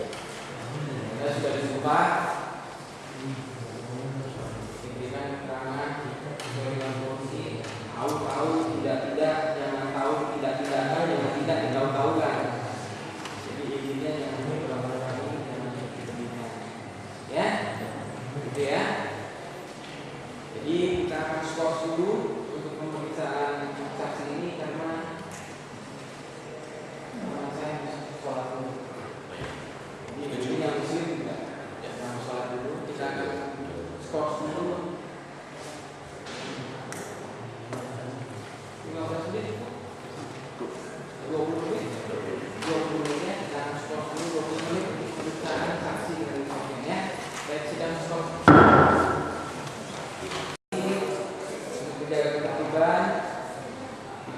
Kita sudah dibuka pimpinan keterangan sesuai dengan fungsi tahu tidak, jangan tahu tidak, jangan tidak ditahu-tahukan. Jadi intinya jangan berlama-lama, jangan berlebihan. Ya, gitu ya. Jadi kita akan skor dulu untuk pemeriksaan saksi ini karena saya sholat dulu. Jadi yang muslim tidak jangan sholat dulu. Kita akan skor dulu. 15 menit, 20 menit, 20 menitnya kita akan skor dulu 20 menit pemeriksaan saksi dari saksinya ya. Baik, sedang skor. Menjaga ketertiban,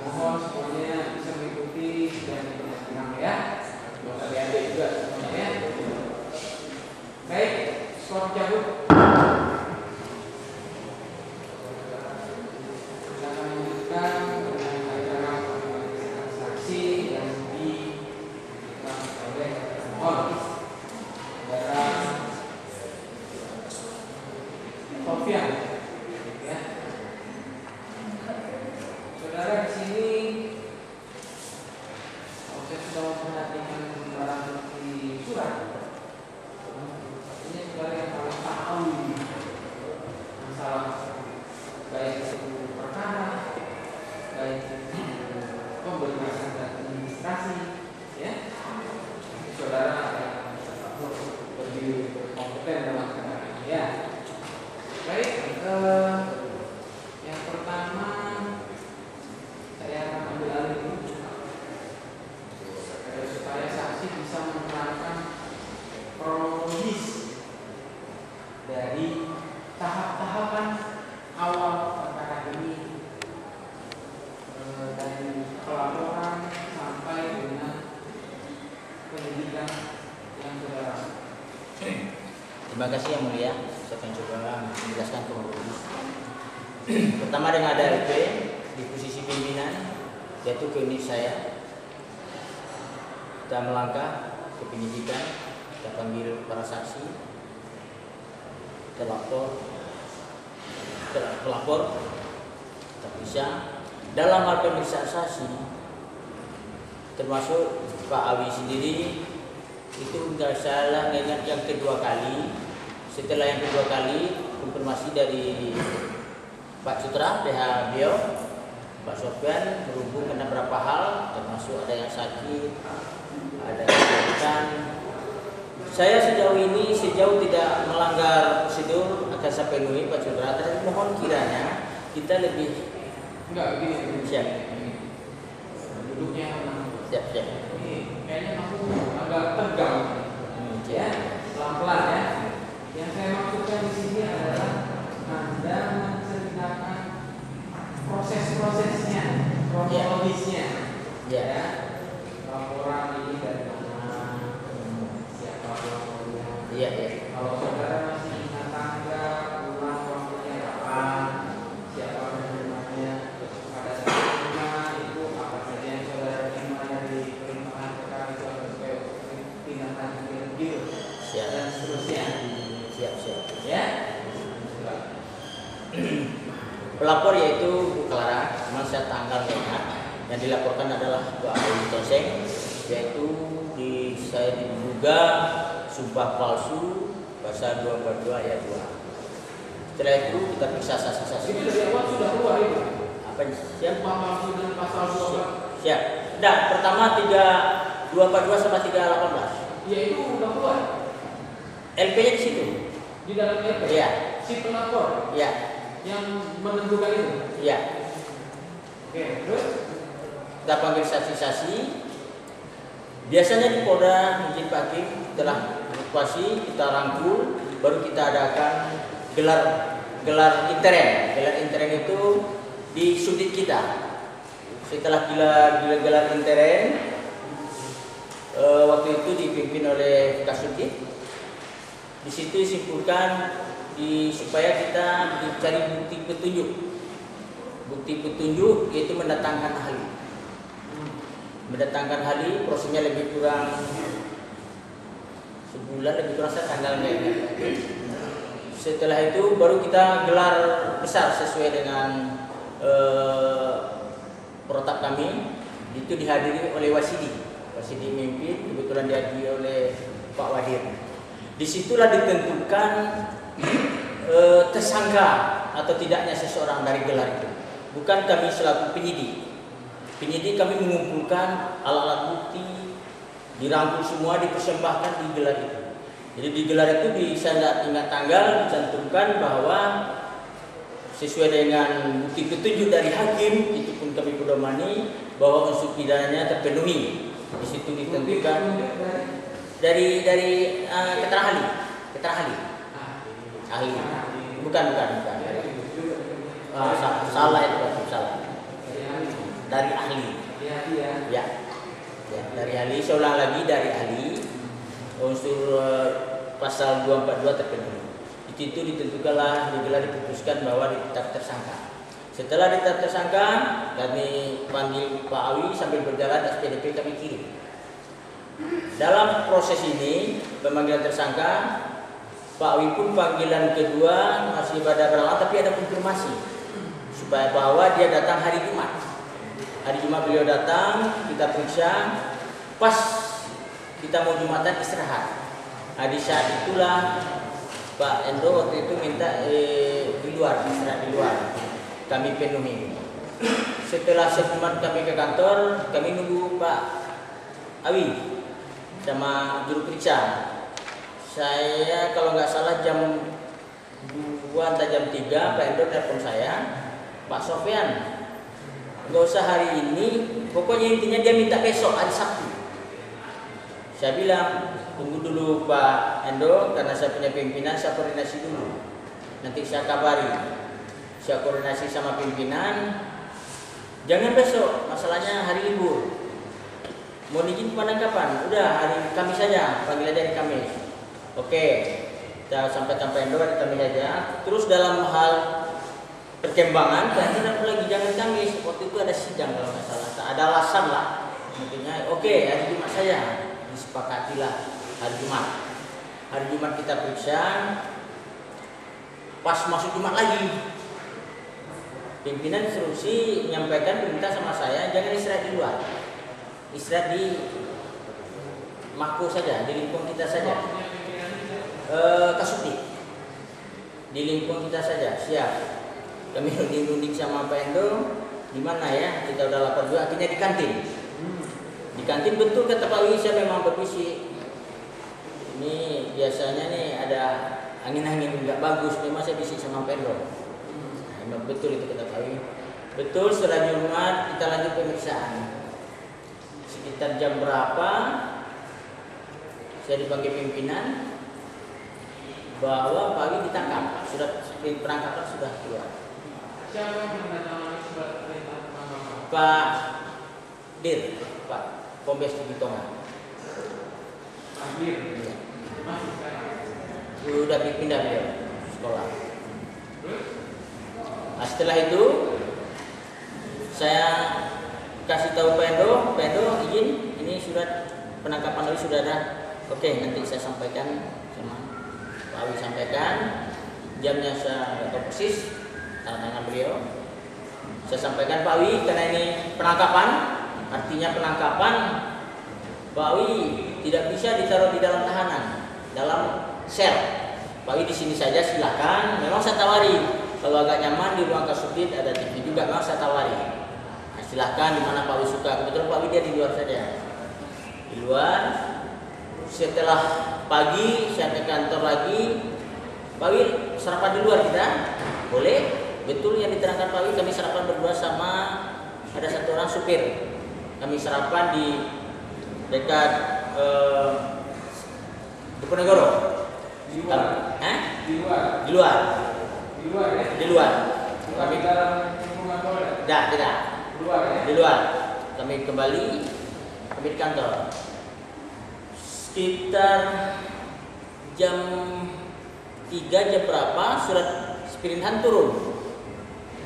mohon semuanya bisa mengikuti dan tenang ya. Jangan diambil juga semuanya ya. Baik, skor cabut. Kita akan lanjutkan dengan acara pemeriksaan saksi yang diterangkan oleh mohon saudara Sofian. Saudara di sini, kalau saya sudah memperhatikan barang bukti surat, ini saudara yang paling tahu masalah baik itu perkara, baik itu pembebasan dan administrasi, ya. Saudara yang lebih berkompeten dalam perkara ini, ya. Baik, yang pertama saya akan ambil alih dulu supaya saksi bisa menerangkan kronologis dari tahap-tahapan awal perkara ini dari pelaporan sampai dengan penyidikan yang saudara. Terima kasih yang mulia. Saya akan coba menjelaskan kronologis. Pertama dengan ada LP di posisi pimpinan, yaitu ke unit saya. Kita melangkah ke penyidikan, kita panggil para saksi, pelapor, kita periksa. Dalam hal pemeriksaan saksi, termasuk Pak Awi sendiri, itu nggak salah ingat yang kedua kali. Setelah yang kedua kali, konfirmasi dari Pak Sutra, PH beliau, Pak Sofian berhubung karena beberapa hal, termasuk ada yang sakit, ada yang sakit. Saya sejauh tidak melanggar prosedur akan saya penuhi Pak Sutra, tapi mohon kiranya kita lebih begini. siap. Duduknya Siap. ini kayaknya aku agak tegang, ya, pelan-pelan ya. Yang saya maksudkan di sini adalah Anda menceritakan proses-prosesnya, kronologisnya, ya. Laporan ini dari mana, siapa pelapornya. Iya. Kalau saudara masih ingat tanggal, bulan, waktunya kapan, siapa penerimanya, pada saat terima itu apa saja yang saudara terima dari pelimpahan perkara itu atau supaya tindak lanjut review dan seterusnya. Siap. Ya. Pelapor yaitu Bu Clara, cuma saya tanggal ingat. Yang dilaporkan adalah Bu Awi Toseng, yaitu saya diduga sumpah palsu pasal 242 ayat 2. Setelah itu kita periksa saksi-saksi. Itu dari awal sudah keluar itu. Apa siap? Sumpah palsu dan pasal 2. Siap. Nah, pertama 242 sama 318. Ya itu udah keluar. LP-nya di situ. Di dalam LP. Iya. Si pelapor. Iya. Yang menentukan itu. Iya. Oke, terus Kita panggil saksi-saksi. Biasanya di Polda izin Pak Hakim telah evakuasi, kita rangkul, baru kita adakan gelar intern. Gelar intern itu di sudit kita. Setelah gelar intern, waktu itu dipimpin oleh Kasudit. Di situ disimpulkan supaya kita mencari bukti petunjuk. Bukti petunjuk yaitu mendatangkan ahli. Mendatangkan ahli prosesnya lebih kurang sebulan lebih kurang tanggal kayaknya. Setelah itu baru kita gelar besar sesuai dengan protap kami. Itu dihadiri oleh Wasidi mimpin, kebetulan dihadiri oleh Pak Wadir. Disitulah ditentukan tersangka atau tidaknya seseorang dari gelar itu. Bukan kami selaku penyidik. Penyidik kami mengumpulkan alat-alat bukti, dirangkul semua, dipersembahkan di gelar itu. Jadi di gelar itu bisa ingat tanggal dicantumkan bahwa sesuai dengan bukti petunjuk dari hakim, itu pun kami pedomani bahwa unsur pidananya terpenuhi. Di situ ditentukan dari keterangan ahli. Bukan. Salah itu salah. Dari ahli. Ya, dari ahli. Saya ulang lagi, dari ahli. Unsur pasal 242 terpenuhi. Di situ ditentukanlah, digelar, diputuskan bahwa ditetap tersangka. Setelah ditetap tersangka, kami panggil Pak Awi sambil berjalan SPDP kami kirim. Dalam proses ini pemanggilan tersangka, Pak Awi pun panggilan kedua masih pada berawal, tapi ada konfirmasi supaya bahwa dia datang hari Jumat. Hari Jumat beliau datang, kita periksa, pas kita mau Jumatan istirahat. Nah, di saat itulah Pak Endo waktu itu minta di luar, istirahat di luar. Kami penuhi. Setelah Jumat kami ke kantor, kami nunggu Pak Awi sama juru periksa. Saya kalau nggak salah jam 2 atau jam 3 Pak Endo telepon saya, Pak Sofyan, nggak usah hari ini, pokoknya intinya dia minta besok hari Sabtu. Saya bilang, tunggu dulu Pak Endo, karena saya punya pimpinan, saya koordinasi dulu. Nanti saya kabari. Saya koordinasi sama pimpinan. Jangan besok, masalahnya hari libur. Mau izin penangkapan, udah hari Kamis saja, panggil aja hari Kamis. Oke, kita sampaikan Pak Endo hari Kamis saja. Terus dalam hal perkembangan, tidak lagi jangan Kamis. Waktu itu ada sidang kalau nggak salah, ada alasan lah. Mungkinnya, oke, hari Jumat saja. Disepakatilah hari Jumat. Hari Jumat kita periksa. Pas masuk Jumat lagi, pimpinan instruksi menyampaikan perintah sama saya, jangan istirahat di luar, istirahat di Mako saja, di lingkungan kita saja. Kasubdit di lingkungan kita saja. Siap. Kami runding sama Pak Endo, di mana ya, kita udah lapor juga, akhirnya di kantin. Di kantin betul kata Pak Wi, saya memang berbisik. Ini biasanya nih ada angin-angin nggak bagus, memang saya bisik sama Pak Endo. Memang betul itu kata Pak Wi. Betul, setelah Jumat kita lanjut pemeriksaan. Sekitar jam berapa saya dipanggil pimpinan bahwa Pak Wi ditangkap. Surat penangkapan sudah keluar. Siapa yang menandatangani surat perintah penangkapan? Pak Dir, Pak Kombes Bitonga. Akhir. Ya. Masih sekarang. Sudah dipindah beliau sekolah. Terus? Nah, setelah itu saya kasih tahu Pak Endo izin, ini surat penangkapan Awi sudah ada. Oke, nanti saya sampaikan sama Pak Awi, sampaikan jamnya saya nggak tahu persis, tangan beliau. Saya sampaikan Pak Awi karena ini penangkapan, artinya penangkapan Pak Awi tidak bisa ditaruh di dalam tahanan, dalam sel. Pak Awi di sini saja silakan. Memang saya tawari. Kalau agak nyaman di ruang Kasubdit ada TV juga, memang saya tawari. Nah, silahkan di mana Pak Wi suka. Kebetulan Pak Wi dia di luar saja. Di luar. Setelah pagi saya ke kantor lagi. Pak Wi sarapan di luar kita? Boleh. Betul yang diterangkan Pak Wi, kami sarapan berdua sama ada satu orang supir. Kami sarapan di dekat Diponegoro. Di luar. Di luar. Di luar. Di luar ya? Di luar. Kami dalam lingkungan Polda. Tidak. Di luar ya? Di luar. Kami kembali di kantor. Sekitar jam 3 jam berapa surat Spirinhan turun.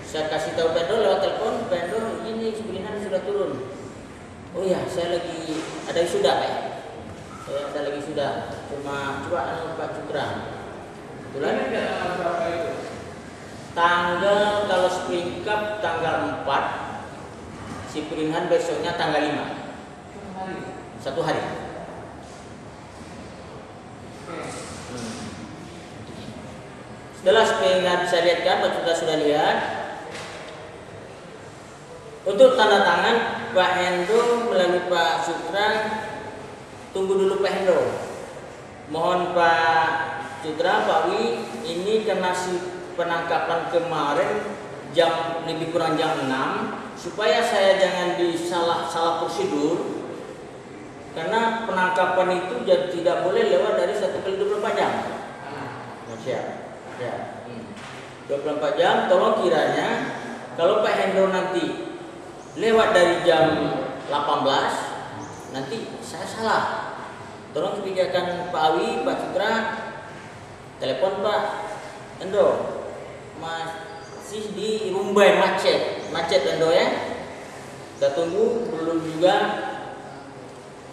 Saya kasih tahu Pak Endo lewat telepon, Pak Endo ini Spirinhan sudah turun. Oh iya, saya lagi ada wisuda Pak. Ada lagi sudah. Cuma coba Pak Cukra. Kebetulan Ini tanggal berapa itu? tanggal kalau Spring Cup tanggal 4, si Pirinhan besoknya tanggal 5. Satu hari. Setelah Pirinhan bisa lihat kan, Pak sudah lihat. Untuk tanda tangan Pak Hendro melalui Pak Sutra, tunggu dulu Pak Hendro. Mohon Pak Sutra, Pak Wi, ini karena si penangkapan kemarin jam lebih kurang jam 6, supaya saya jangan salah prosedur, karena penangkapan itu tidak boleh lewat dari 1x24 jam. Siap. Ya. 24 jam. Tolong kiranya kalau Pak Hendro nanti lewat dari jam 18, nanti saya salah. Tolong kebijakan Pak Awi, Pak Citra, telepon Pak Endo, masih di Rumbai macet Endo ya. Kita tunggu, belum juga.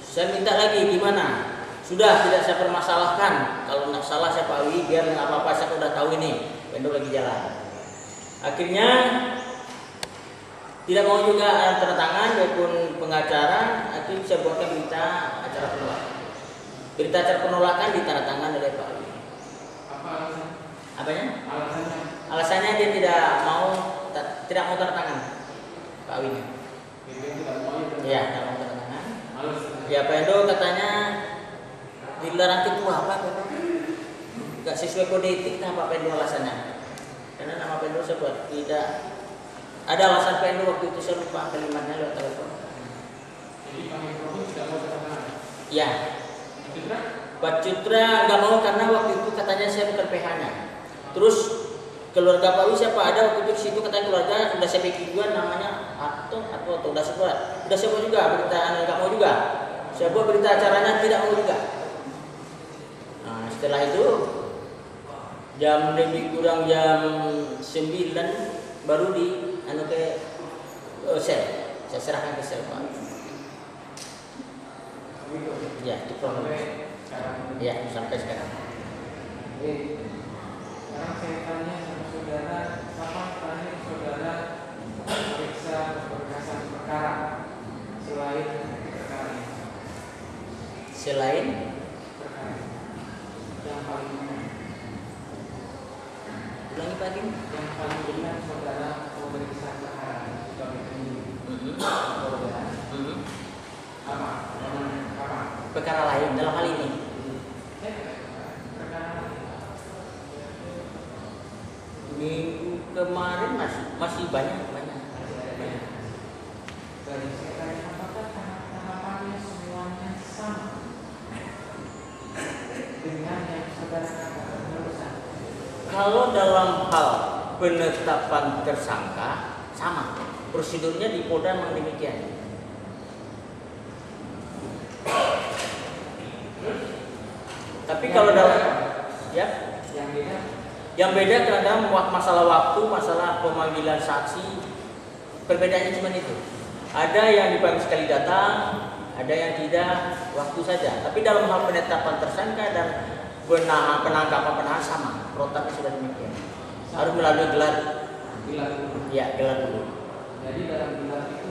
Saya minta lagi gimana? Sudah tidak saya permasalahkan. Kalau nggak salah saya Pak Awi, biar nggak apa-apa, saya udah tahu ini Endo lagi jalan. Akhirnya tidak mau juga tanda tangan maupun pengacara, akhirnya saya buatkan berita acara penolakan. Berita acara penolakan ditandatangan oleh Pak Awi. Apa alasan? Apanya? Alasannya? Alasannya dia tidak mau tanda tangan Pak Awi. Dia tidak mau ya? Ya, tidak mau tanda tangan. Males. Ya Pak Endo katanya dilarang ketua apa? Tidak sesuai kode etik, nah Pak Endo alasannya. Karena nama Pak Endo saya buat tidak ada alasan Pak Endo waktu itu, saya lupa kalimatnya lewat telepon. Jadi Pak Hendro tidak mau tanda tangan? Ya. Citra? Pak Citra nggak mau karena waktu itu katanya saya bukan PH-nya. Terus keluarga Pak Wi siapa ada waktu itu di situ, katanya keluarga sudah saya bikin juga namanya atau udah saya buat juga berita nggak mau juga. Saya buat berita acaranya tidak mau juga. Nah setelah itu jam lebih kurang jam 9 baru di sel. Saya serahkan ke sel Pak. Ya, itu kronologi. Ya, sampai sekarang. Sekarang saya tanya sama saudara, kapan terakhir saudara periksa berkasan perkara selain perkara ini? Selain Perkara yang paling benar, ulangi Pak Kim. yang paling benar saudara memeriksa perkara sebagai penyidik. Saudara apa? Perkara lain dalam hal ini. Perkara Minggu kemarin masih banyak. dari saya tanya apakah tahapannya semuanya sama dengan yang saudara katakan barusan? Kalau dalam hal penetapan tersangka sama, prosedurnya di Polda memang demikian. Tapi kalau dalam yang beda kadang masalah waktu, masalah pemanggilan saksi, perbedaannya cuma itu. Ada yang dipanggil sekali datang, ada yang tidak, waktu saja. Tapi dalam hal penetapan tersangka dan penangkapan sama, protapnya sudah demikian. Harus melalui gelar dulu. Ya, gelar dulu. Jadi dalam gelar itu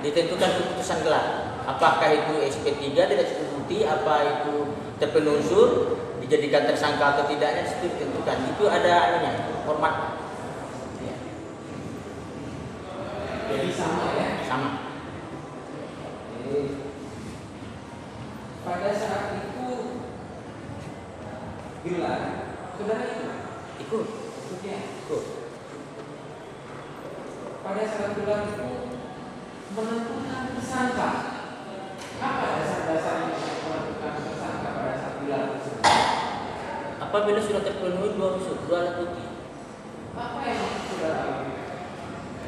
ditentukan keputusan gelar. Apakah itu SP3 tidak cukup bukti, apa itu terpenunsur, dijadikan tersangka atau tidaknya, itu ditentukan. Itu ada format. Ya. Jadi sama ya? Sama. Pada saat itu gelar, saudara Ikut. ya? Ikut. Pada saat gelar itu menentukan tersangka. Apa dasar-dasarnya menentukan tersangka pada saat gelar tersebut? Apabila sudah terpenuhi dua unsur, dua alat bukti. Apa yang saudara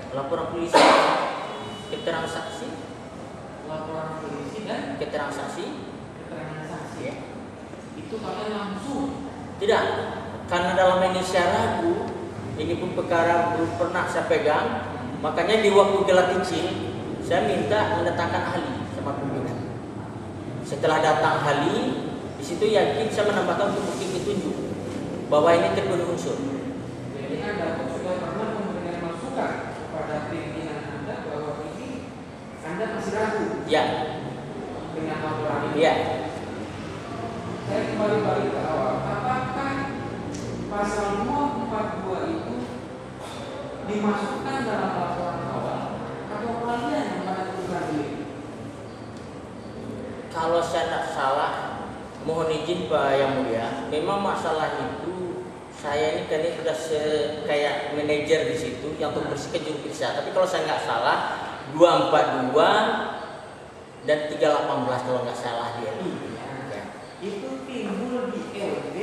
Laporan polisi, keterangan saksi, laporan polisi dan keterangan saksi. keterangan saksi? Ya. Itu kalian langsung? Tidak, karena dalam ini saya ragu, ini pun perkara belum pernah saya pegang, makanya di waktu gelar kecil saya minta mendatangkan ahli sama pimpinan. Setelah datang ahli, di situ yakin saya menambahkan untuk bukti petunjuk bahwa ini terpenuhi unsur. Jadi Anda sudah pernah memberikan masukan kepada pimpinan Anda bahwa ini Anda masih ragu Ya, dengan laporan ini. ya. Saya kembali balik ke awal. Apakah pasal 42 itu dimasukkan dalam laporan awal atau kalian yang menentukan ini? Kalau saya tidak salah, mohon izin Pak Yang Mulia, memang masalah itu saya ini kan sudah kayak manajer di situ yang untuk bersihkan juru periksa. Tapi kalau saya nggak salah, 242 dan 318 kalau nggak salah dia. Ya. Itu timbul di LP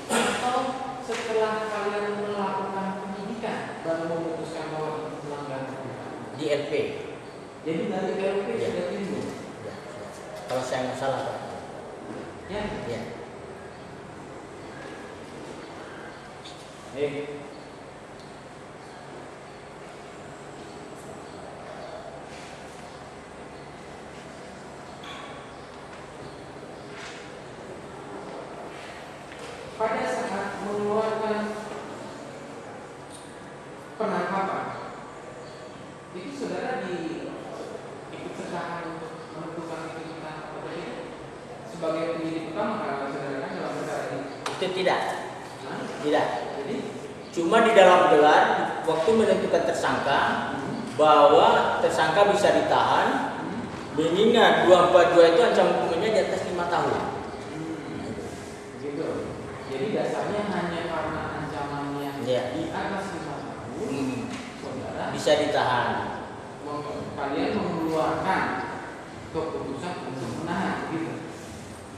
atau setelah kalian melakukan penyidikan baru memutuskan bahwa itu melanggar Di LP. Jadi dari LP Ya. sudah timbul. Ya. Kalau saya nggak salah Pak. Ya. Ya. Pada saat mengeluarkan penangkapan, itu saudara ikut sertakan untuk menentukan itu penangkapan tadi sebagai penyidik utama karena saudara kan dalam perkara ini. Itu tidak. Nah, Tidak. jadi Cuma di dalam gelar waktu menentukan tersangka bahwa tersangka bisa ditahan, mengingat 242 itu ancaman hukumannya di atas 5 tahun. gitu. Jadi dasarnya hanya karena ancamannya Ya. di atas 5 tahun, saudara Bisa ditahan. kalian mengeluarkan keputusan untuk menahan, gitu.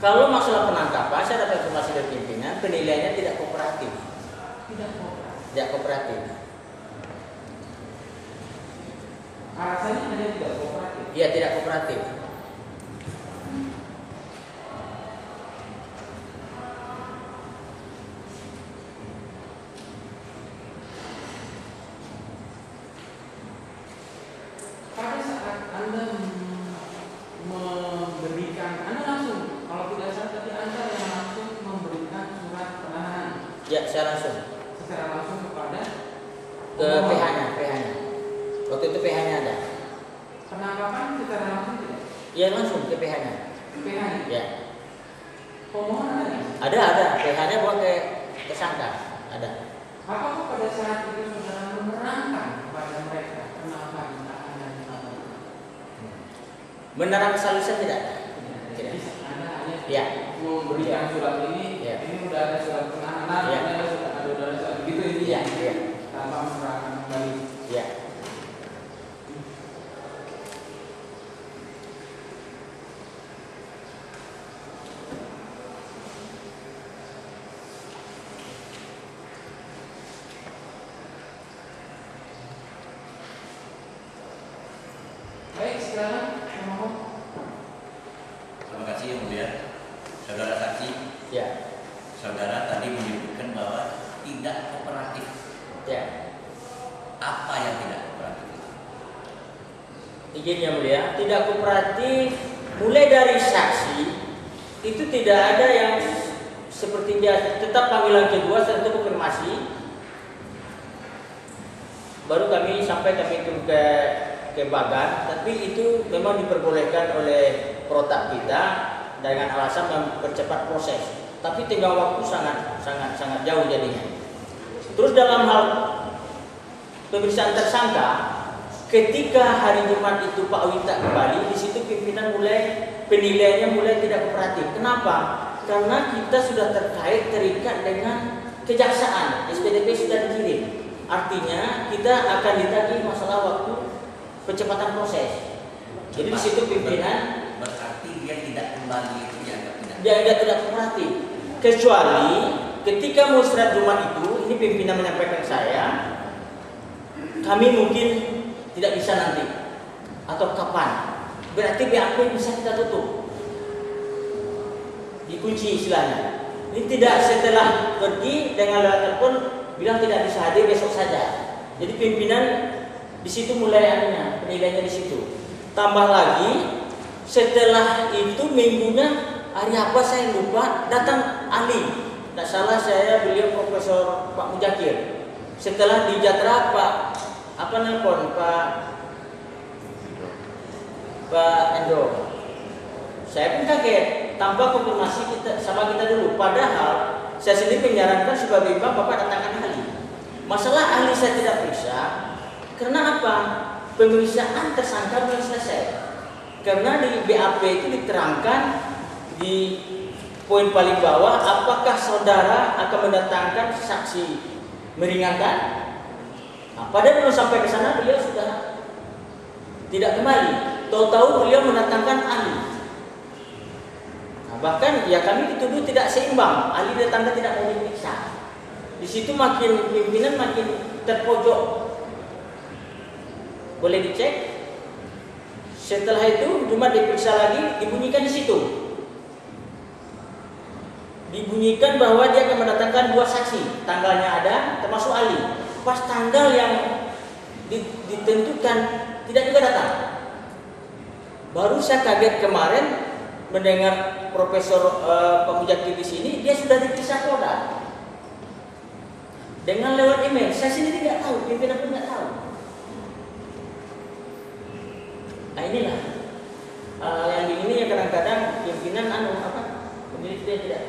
Kalau masalah penangkapan, saya dapat informasi dari pimpinan, penilaiannya tidak kooperatif. Tidak kooperatif. Tidak kooperatif. Alasannya hanya tidak kooperatif. Iya, tidak kooperatif. Pada saat Anda memberikan, Anda langsung, kalau tidak salah tadi Anda yang langsung memberikan surat penahanan Ya, saya langsung secara langsung kepada ke pemohon. PH-nya. Waktu itu PH-nya ada. Penangkapan secara langsung tidak? Iya, langsung ke PH-nya. PH. Ya. Pemohon ada nggak? Ada. PH-nya buat ke tersangka. Ada. Apakah pada saat itu saudara menerangkan kepada mereka kenapa ditahan dan kenapa? Menerang kesalahan tidak ada. Jadi Anda hanya Ya. memberikan surat ini, Ya. ini udah ada surat penahanan, Ya. ini udah ada surat gitu Iya, intinya, iya. tanpa menerangkan kembali. Ya. Baik, sekarang pemohon. Terima kasih Yang Mulia. Saudara saksi, Ya. saudara tadi menyebutkan bahwa tidak kooperatif. Ya. Apa yang tidak kooperatif? Izin Yang Mulia, tidak kooperatif mulai dari saksi itu tidak ada yang seperti dia tetap panggilan kedua setelah konfirmasi baru kami sampai kami turun ke Bagan, tapi itu memang diperbolehkan oleh protap kita dengan alasan mempercepat proses. Tapi tinggal waktu sangat jauh jadinya. Terus dalam hal pemeriksaan tersangka, ketika hari Jumat itu Pak Wita kembali, di situ pimpinan penilaiannya mulai tidak kooperatif. Kenapa? Karena kita sudah terikat dengan kejaksaan, SPDP sudah dikirim. Artinya kita akan ditagih masalah waktu percepatan proses. Jadi di situ pimpinan Berarti dia tidak kembali itu dianggap tidak. dia tidak kooperatif. Kecuali ketika mau istirahat Jumat itu, ini pimpinan menyampaikan saya, kami mungkin tidak bisa nanti atau kapan. Berarti BAP bisa kita tutup, dikunci istilahnya. Ini tidak setelah pergi dengan lewat telepon bilang tidak bisa hadir besok saja. Jadi pimpinan di situ mulai penilaiannya di situ. Tambah lagi Setelah itu minggunya hari apa saya lupa, datang ahli. Tidak salah saya beliau Profesor Pak Mujakir. Setelah di Jatra Pak nelpon Pak Endro. Saya pun kaget tanpa konfirmasi sama kita dulu. Padahal saya sendiri menyarankan sebagai Bapak datangkan ahli. Masalah ahli saya tidak periksa karena apa? Pemeriksaan tersangka belum selesai. Karena di BAP itu diterangkan di poin paling bawah, apakah saudara akan mendatangkan saksi meringankan? Nah, padahal belum sampai ke sana beliau sudah tidak kembali. Tahu-tahu beliau mendatangkan ahli. Nah, bahkan ya kami dituduh tidak seimbang. Ahli datangnya tidak mau diperiksa. Di situ makin pimpinan makin terpojok. Boleh dicek? Setelah itu cuma diperiksa lagi, dibunyikan di situ. Dibunyikan bahwa dia akan mendatangkan 2 saksi. Tanggalnya ada, termasuk ahli. Pas tanggal yang ditentukan tidak juga datang. Baru saya kaget kemarin mendengar Profesor Pak Mujakir di sini, dia sudah diperiksa Polda. Dengan lewat email, saya sendiri nggak tahu, pimpinan pun nggak tahu. Nah inilah yang ini ya kadang-kadang pimpinan pemilik dia tidak.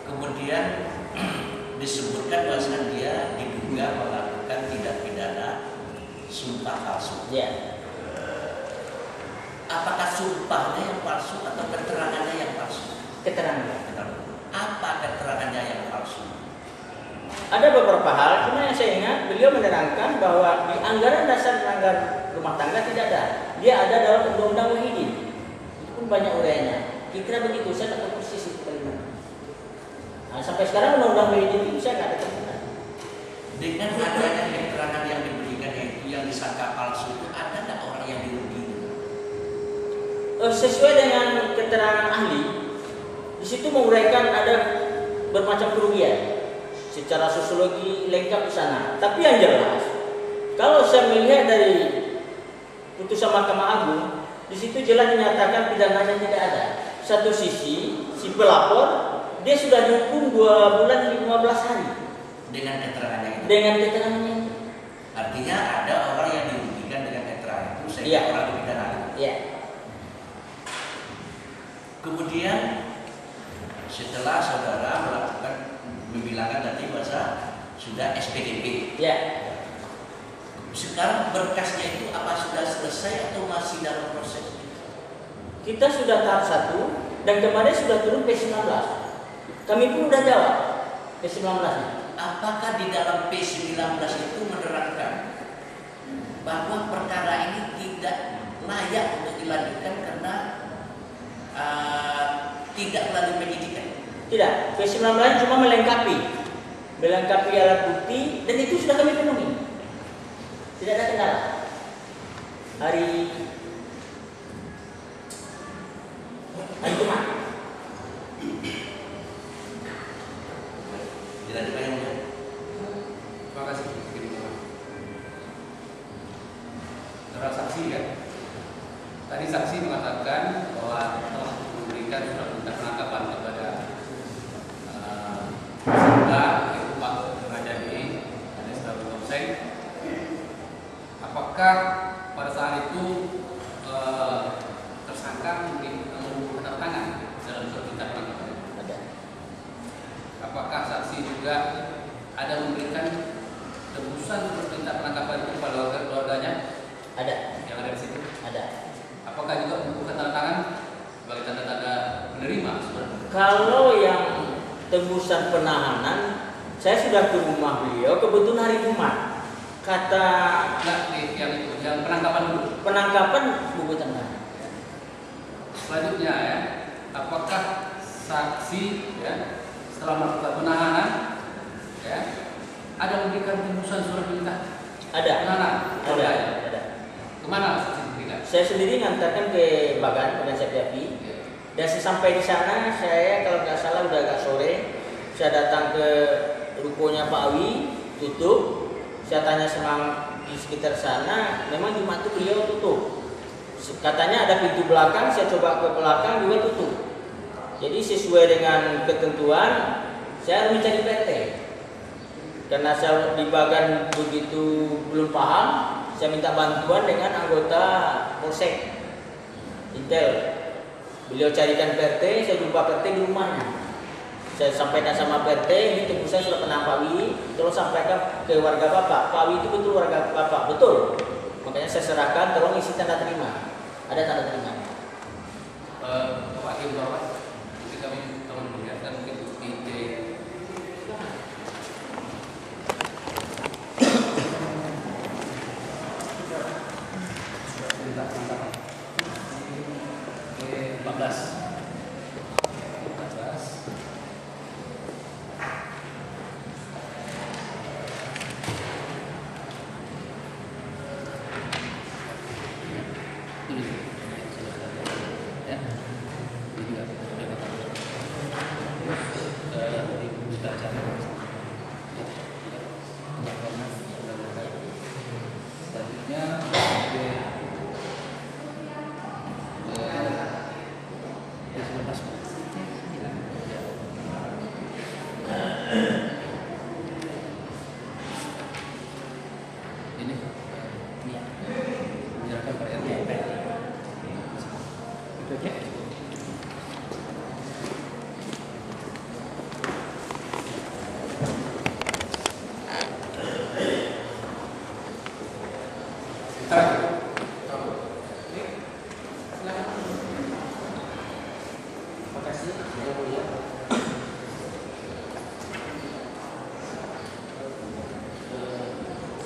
Kemudian disebutkan bahwa dia diduga melakukan tindak pidana sumpah palsu. Ya. Apakah sumpahnya yang palsu atau keterangannya yang palsu? Keterangan. Apa keterangannya yang palsu? Ada beberapa hal, cuma yang saya ingat beliau menerangkan bahwa di anggaran dasar anggaran rumah tangga tidak ada. Dia ada dalam undang-undang Muhyiddin. Itu pun banyak uraiannya. Kira begitu, saya tak tahu persis itu kalimat. Nah, sampai sekarang undang-undang Muhyiddin itu saya nggak ada temukan. Dengan adanya keterangan yang diberikan itu yang disangka palsu itu ada nggak orang yang dirugikan? Sesuai dengan keterangan ahli, di situ menguraikan ada bermacam kerugian. Secara sosiologi lengkap di sana. Tapi yang jelas, kalau saya melihat dari putusan Mahkamah Agung, di situ jelas dinyatakan pidananya tidak ada. Satu sisi, si pelapor dia sudah dihukum 2 bulan 15 hari. Dengan keterangannya itu. Dengan keterangannya itu. Artinya ada orang yang dirugikan dengan keterangan itu sehingga Iya. orang dipidana. Iya. Kemudian setelah saudara melakukan membilangkan tadi bahasa sudah SPDP. Ya. Sekarang berkasnya itu apa sudah selesai atau masih dalam proses? Kita sudah tahap 1 dan kemarin sudah turun P19. Kami pun sudah jawab P19-nya. Apakah di dalam P19 itu menerangkan bahwa perkara ini tidak layak untuk dilanjutkan karena tidak melalui penyidikan? Tidak, P19 cuma melengkapi alat bukti dan itu sudah kami penuhi. Tidak ada kendala. Hari Jumat. Dilanjutkan yang mulia. Terima kasih. Saudara saksi ya. Tadi saksi mengatakan bahwa telah memberikan surat perintah penangkapan kepada tersangka yaitu Pak Rajadi alias Darul Komseng. Apakah pada saat itu tersangka membuka tangan dalam surat perintah penangkapan? Ada. Apakah saksi juga ada memberikan tebusan surat perintah penangkapan itu kepada keluarganya? Ada. Yang ada di situ? Ada. Apakah juga membuka tanda tangan sebagai tanda-tanda penerima surat? Kalau yang tembusan penahanan, saya sudah ke rumah beliau kebetulan hari Jumat. Kata yang penangkapan dulu. penangkapan buku tengah. Selanjutnya ya, apakah saksi ya setelah melakukan penahanan ya ada memberikan tembusan surat perintah? Ada. Penahanan. Ada. Ada. Kemana saksi memberikan? Saya sendiri ngantarkan ke Bagan penasihat Yapi. Dan sampai di sana saya kalau nggak salah udah agak sore. Saya datang ke rukonya Pak Awi, tutup. Saya tanya sama di sekitar sana, memang Jumat itu beliau tutup. Katanya ada pintu belakang, saya coba ke belakang juga tutup. Jadi sesuai dengan ketentuan saya harus mencari PT. Karena saya di bagian begitu belum paham, saya minta bantuan dengan anggota Polsek Intel. Beliau carikan PT, saya jumpa PT di rumahnya. Saya sampaikan sama PT, ini tembusan sudah kena Pak Wi, tolong sampaikan ke warga Bapak. Pak Wi itu betul warga Bapak, betul. Makanya saya serahkan, tolong isi tanda terima. Ada tanda terima. Pak Hakim Bapak, nanti kami tolong melihatkan mungkin bukti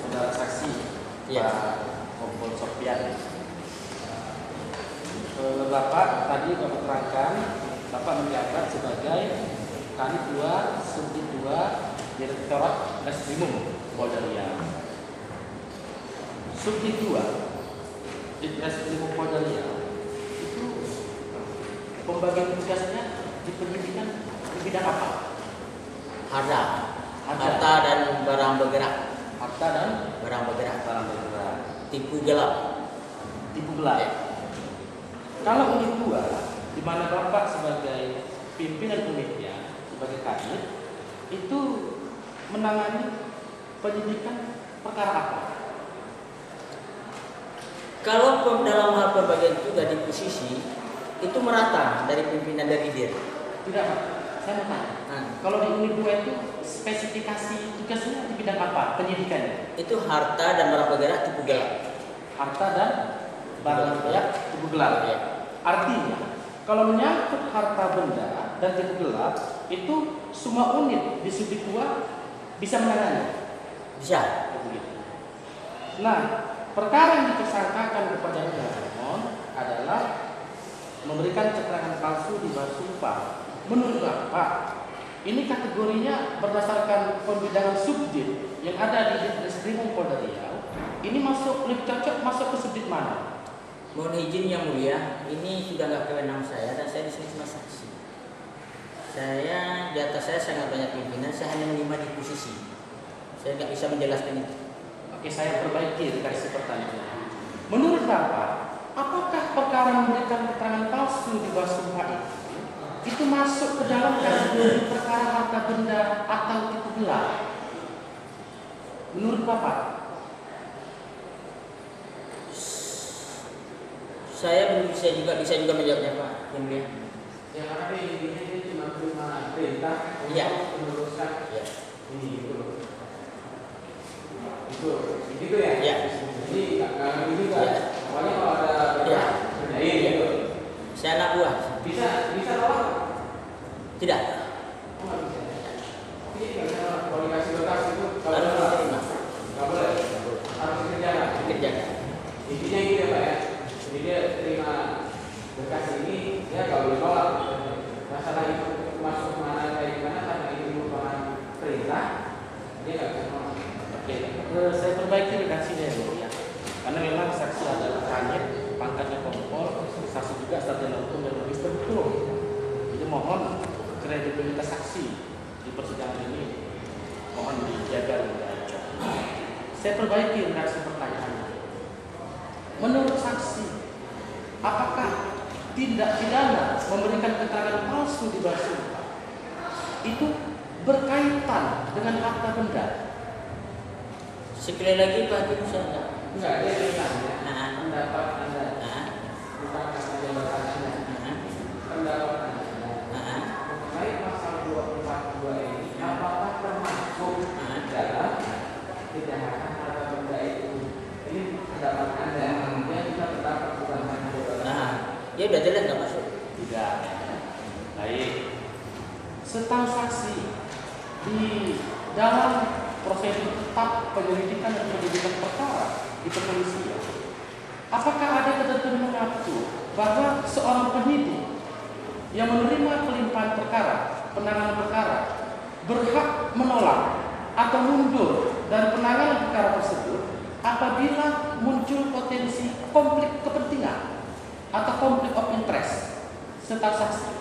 Saudara saksi, Iya. Pak Kompol Sofian. Bapak tadi Bapak terangkan, Bapak menjabat sebagai Kanit 2, Subdit 2, Direktorat Reskrimum Polda Riau. Subdit 2, di Reskrimum Polda Riau itu pembagian tugasnya di penyidikan di bidang apa? Harta dan barang bergerak. Harta dan Barang bergerak. barang bergerak. Tipu gelap. Tipu gelap. Kalau unit 2, di mana Bapak sebagai pimpinan unitnya, sebagai kadit, itu menangani penyidikan perkara apa? Kalau dalam hal pembagian tugas di posisi itu merata dari pimpinan dari dir. Tidak, Pak. Saya mau tanya. Kalau di unit 2 itu spesifikasi tugasnya di bidang apa? Penyidikannya? Itu harta dan barang bergerak tipu gelap. Harta dan barang bergerak tipu gelap. Ya. Artinya, kalau menyangkut harta benda dan tipu gelap, itu semua unit di Subdit 2 bisa menangani. Bisa. Nah, perkara yang ditersangkakan kepada pemohon adalah memberikan keterangan palsu di bawah sumpah. Menurut Bapak, ini kategorinya berdasarkan pembidangan subdit yang ada di Reskrimum Polda Riau. Ini lebih cocok masuk ke subdit mana? Mohon izin yang mulia, ini sudah nggak kewenangan saya dan saya di sini cuma saksi. Di atas saya sangat banyak pimpinan, saya hanya menerima di posisi. Saya nggak bisa menjelaskan itu. Oke, saya perbaiki dikasih pertanyaan. Menurut Bapak, apakah perkara memberikan keterangan palsu di bawah sumpah itu masuk ke dalam kategori perkara harta benda atau tipu gelap? Menurut Bapak? Saya belum bisa juga menjawabnya, Pak. Yang mulia. Yang ada ini cuma terima perintah Iya. untuk meneruskan Ya. ini itu. Itu ya? Ya. Jadi nggak juga. Ya. Pokoknya kalau ada Ya. kerjain gitu. Saya anak buah. Bisa tolak? Tidak. Oh, nggak bisa. Jadi nggak bisa kalau dikasih berkas itu kalau Harus tolak. diterima. Nggak boleh. Harus dikerjakan. Dikerjakan. Intinya gitu ya Pak ya. Jadi dia terima berkas ini, dia nggak boleh tolak. Masalah itu masuk mana kayak gimana karena ini merupakan perintah, dia nggak bisa tolak. Oke, saya perbaiki redaksinya ya. Karena memang saksi adalah kanit, pangkatnya kompol, saksi juga sarjana hukum dan magister hukum. Jadi mohon kredibilitas saksi di persidangan ini mohon dijaga dengan baik. Saya perbaiki redaksi pertanyaannya. Menurut saksi, apakah tindak pidana memberikan keterangan palsu di bawah sumpah itu berkaitan dengan harta benda? Sekali lagi Pak Hakim saya Enggak, dia bilang ya. Nah. Pendapat Anda, Nah. bukan karena jabatan Anda. Nah. Pendapat Anda Nah. mengenai pasal 242 ini, apakah termasuk dalam kejahatan harta benda itu? Ini pendapat Anda. Dia juga pendapat bukan hanya jabatan. Nah, ya udah jelas nggak masuk. Tidak. Baik. Setahu saksi di dalam prosedur tetap penyelidikan dan penyidikan perkara di kepolisian, apakah ada ketentuan mengatur bahwa seorang penyidik yang menerima pelimpahan perkara, penanganan perkara, berhak menolak atau mundur dari penanganan perkara tersebut apabila muncul potensi konflik kepentingan atau konflik of interest? Setahu saksi.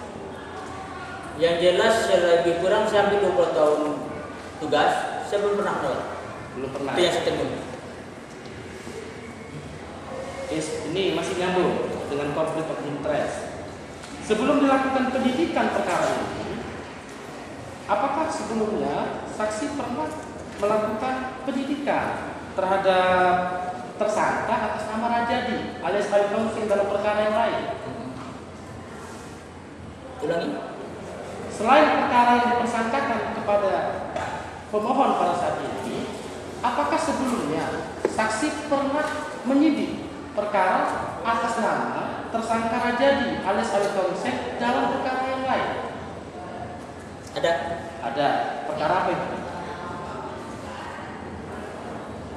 Yang jelas saya lebih kurang sampai 20 tahun tugas, saya belum pernah menolak. Belum pernah. Itu yang saya temui. Ini masih nyambung dengan konflik of interest. Sebelum dilakukan penyidikan perkara ini, apakah sebelumnya saksi pernah melakukan penyidikan terhadap tersangka atas nama Rajadi alias Ali Tongsin dalam perkara yang lain? Ulangi. Selain perkara yang dipersangkakan kepada pemohon pada saat ini, apakah sebelumnya saksi pernah menyidik perkara atas nama tersangka Rajadi alias Ali Tongsin dalam perkara yang lain? Ada Ada. Perkara apa itu?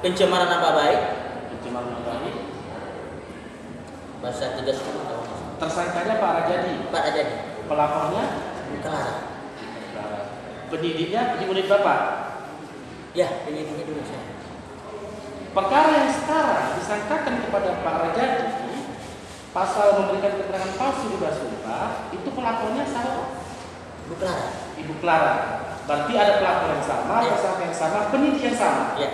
pencemaran nama baik, Pencemaran nama baik. pasal 310 Tersangkanya Pak Rajadi, Pak Rajadi, pelapornya Clara. penyidiknya di unit Bapak. Ya, penyidiknya dulu saya. Perkara yang sekarang disangkakan kepada Pak Rajadi pasal memberikan keterangan palsu di bawah sumpah, itu pelapornya sama Bu Clara. Ibu Clara. Berarti ada pelapor yang sama, Ya. tersangka yang sama, penyidik yang sama. Ya.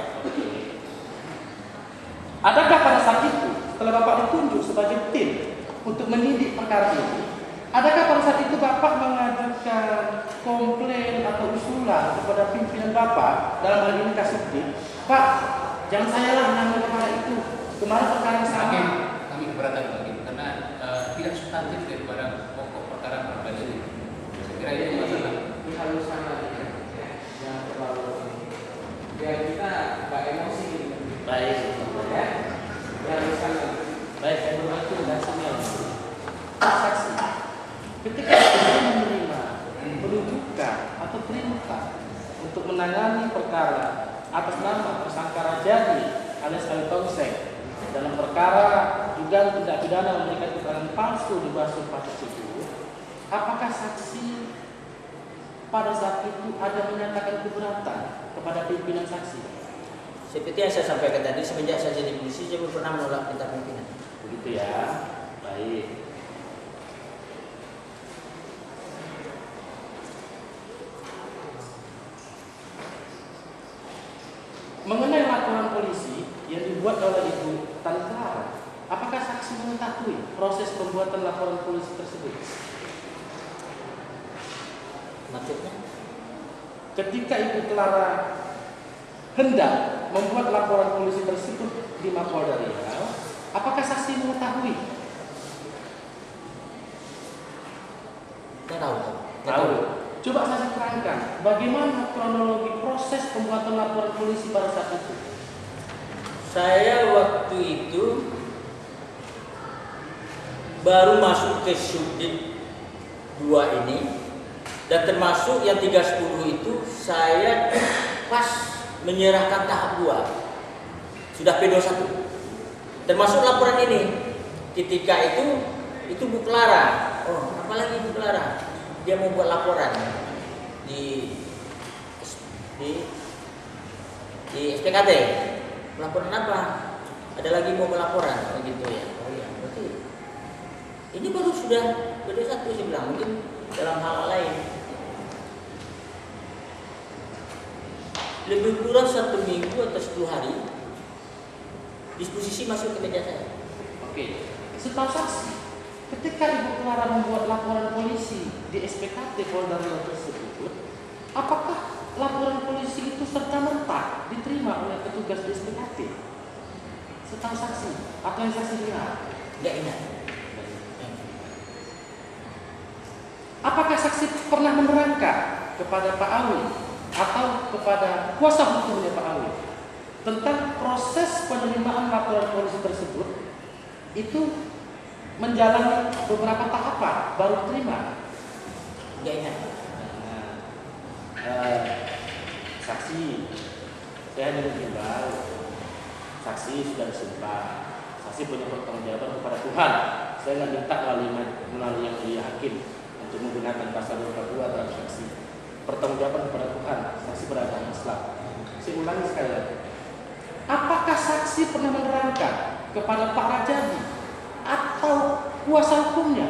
Adakah pada saat itu setelah Bapak ditunjuk sebagai tim untuk menyidik perkara ini, adakah pada saat itu Bapak mengajukan komplain atau usulan kepada pimpinan Bapak dalam hal ini Kasubdit, Pak, jangan saya lah menangani perkara itu, kemarin perkara yang sama. Kami keberatan lagi karena tidak substantif daripada pokok perkara perkara ini. Saya kira itu masalah. Dihaluskan lagi ya, jangan terlalu biar kita nggak emosi. Baik, Ya, dihaluskan lagi. baik, saya berbantu dan sinyal. Saksi, ketika saksi menerima penunjukan atau perintah untuk menangani perkara atas nama tersangka Rajadi alias Ali Tongsen dalam perkara dugaan tindak pidana memberikan keterangan palsu di bawah sumpah tersebut, apakah saksi pada saat itu ada menyatakan keberatan kepada pimpinan saksi? Seperti yang saya sampaikan tadi, semenjak saya jadi polisi, saya belum pernah menolak perintah pimpinan. Begitu ya. Baik. Mengenai laporan polisi yang dibuat oleh Ibu Tan Clara, apakah saksi mengetahui proses pembuatan laporan polisi tersebut? Maksudnya? Ketika Ibu Clara hendak membuat laporan polisi tersebut di Mapolda Riau, apakah saksi mengetahui? Nggak tahu. Tahu. Coba saya terangkan bagaimana kronologi proses pembuatan laporan polisi pada saat itu. Saya waktu itu baru masuk ke Subdit 2 ini, dan termasuk yang 310 itu saya pas menyerahkan tahap 2 sudah P21, termasuk laporan ini. Ketika itu Bu Clara, apalagi Bu Clara, dia mau buat laporan di SPKT. Laporan apa? Ada lagi mau melaporan, begitu ya. Oh ya, berarti ini baru sudah P21 saya bilang, mungkin dalam hal lain. Lebih kurang 1 minggu atau 10 hari disposisi masuk ke meja saya. Oke. Setahu saksi, ketika Ibu Clara membuat laporan polisi di SPKT Polda Riau tersebut, apakah laporan polisi itu serta-merta diterima oleh petugas di SPKT? Setahu saksi atau yang saksi dengar? Nggak ingat. Apakah saksi pernah menerangkan kepada Pak Awi atau kepada kuasa hukumnya Pak Awi tentang proses penerimaan laporan polisi tersebut itu menjalani beberapa tahapan baru terima? Nggak ingat. Saksi, saya hanya menghimbau, saksi sudah disumpah, saksi punya pertanggungjawaban kepada Tuhan. Saya nggak minta melalui yang mulia hakim untuk menggunakan pasal 22 terhadap saksi. Pertanggungjawaban kepada Tuhan, saksi beragama Islam. Saya ulangi sekali lagi. Apakah saksi pernah menerangkan kepada Pak Rajadi atau kuasa hukumnya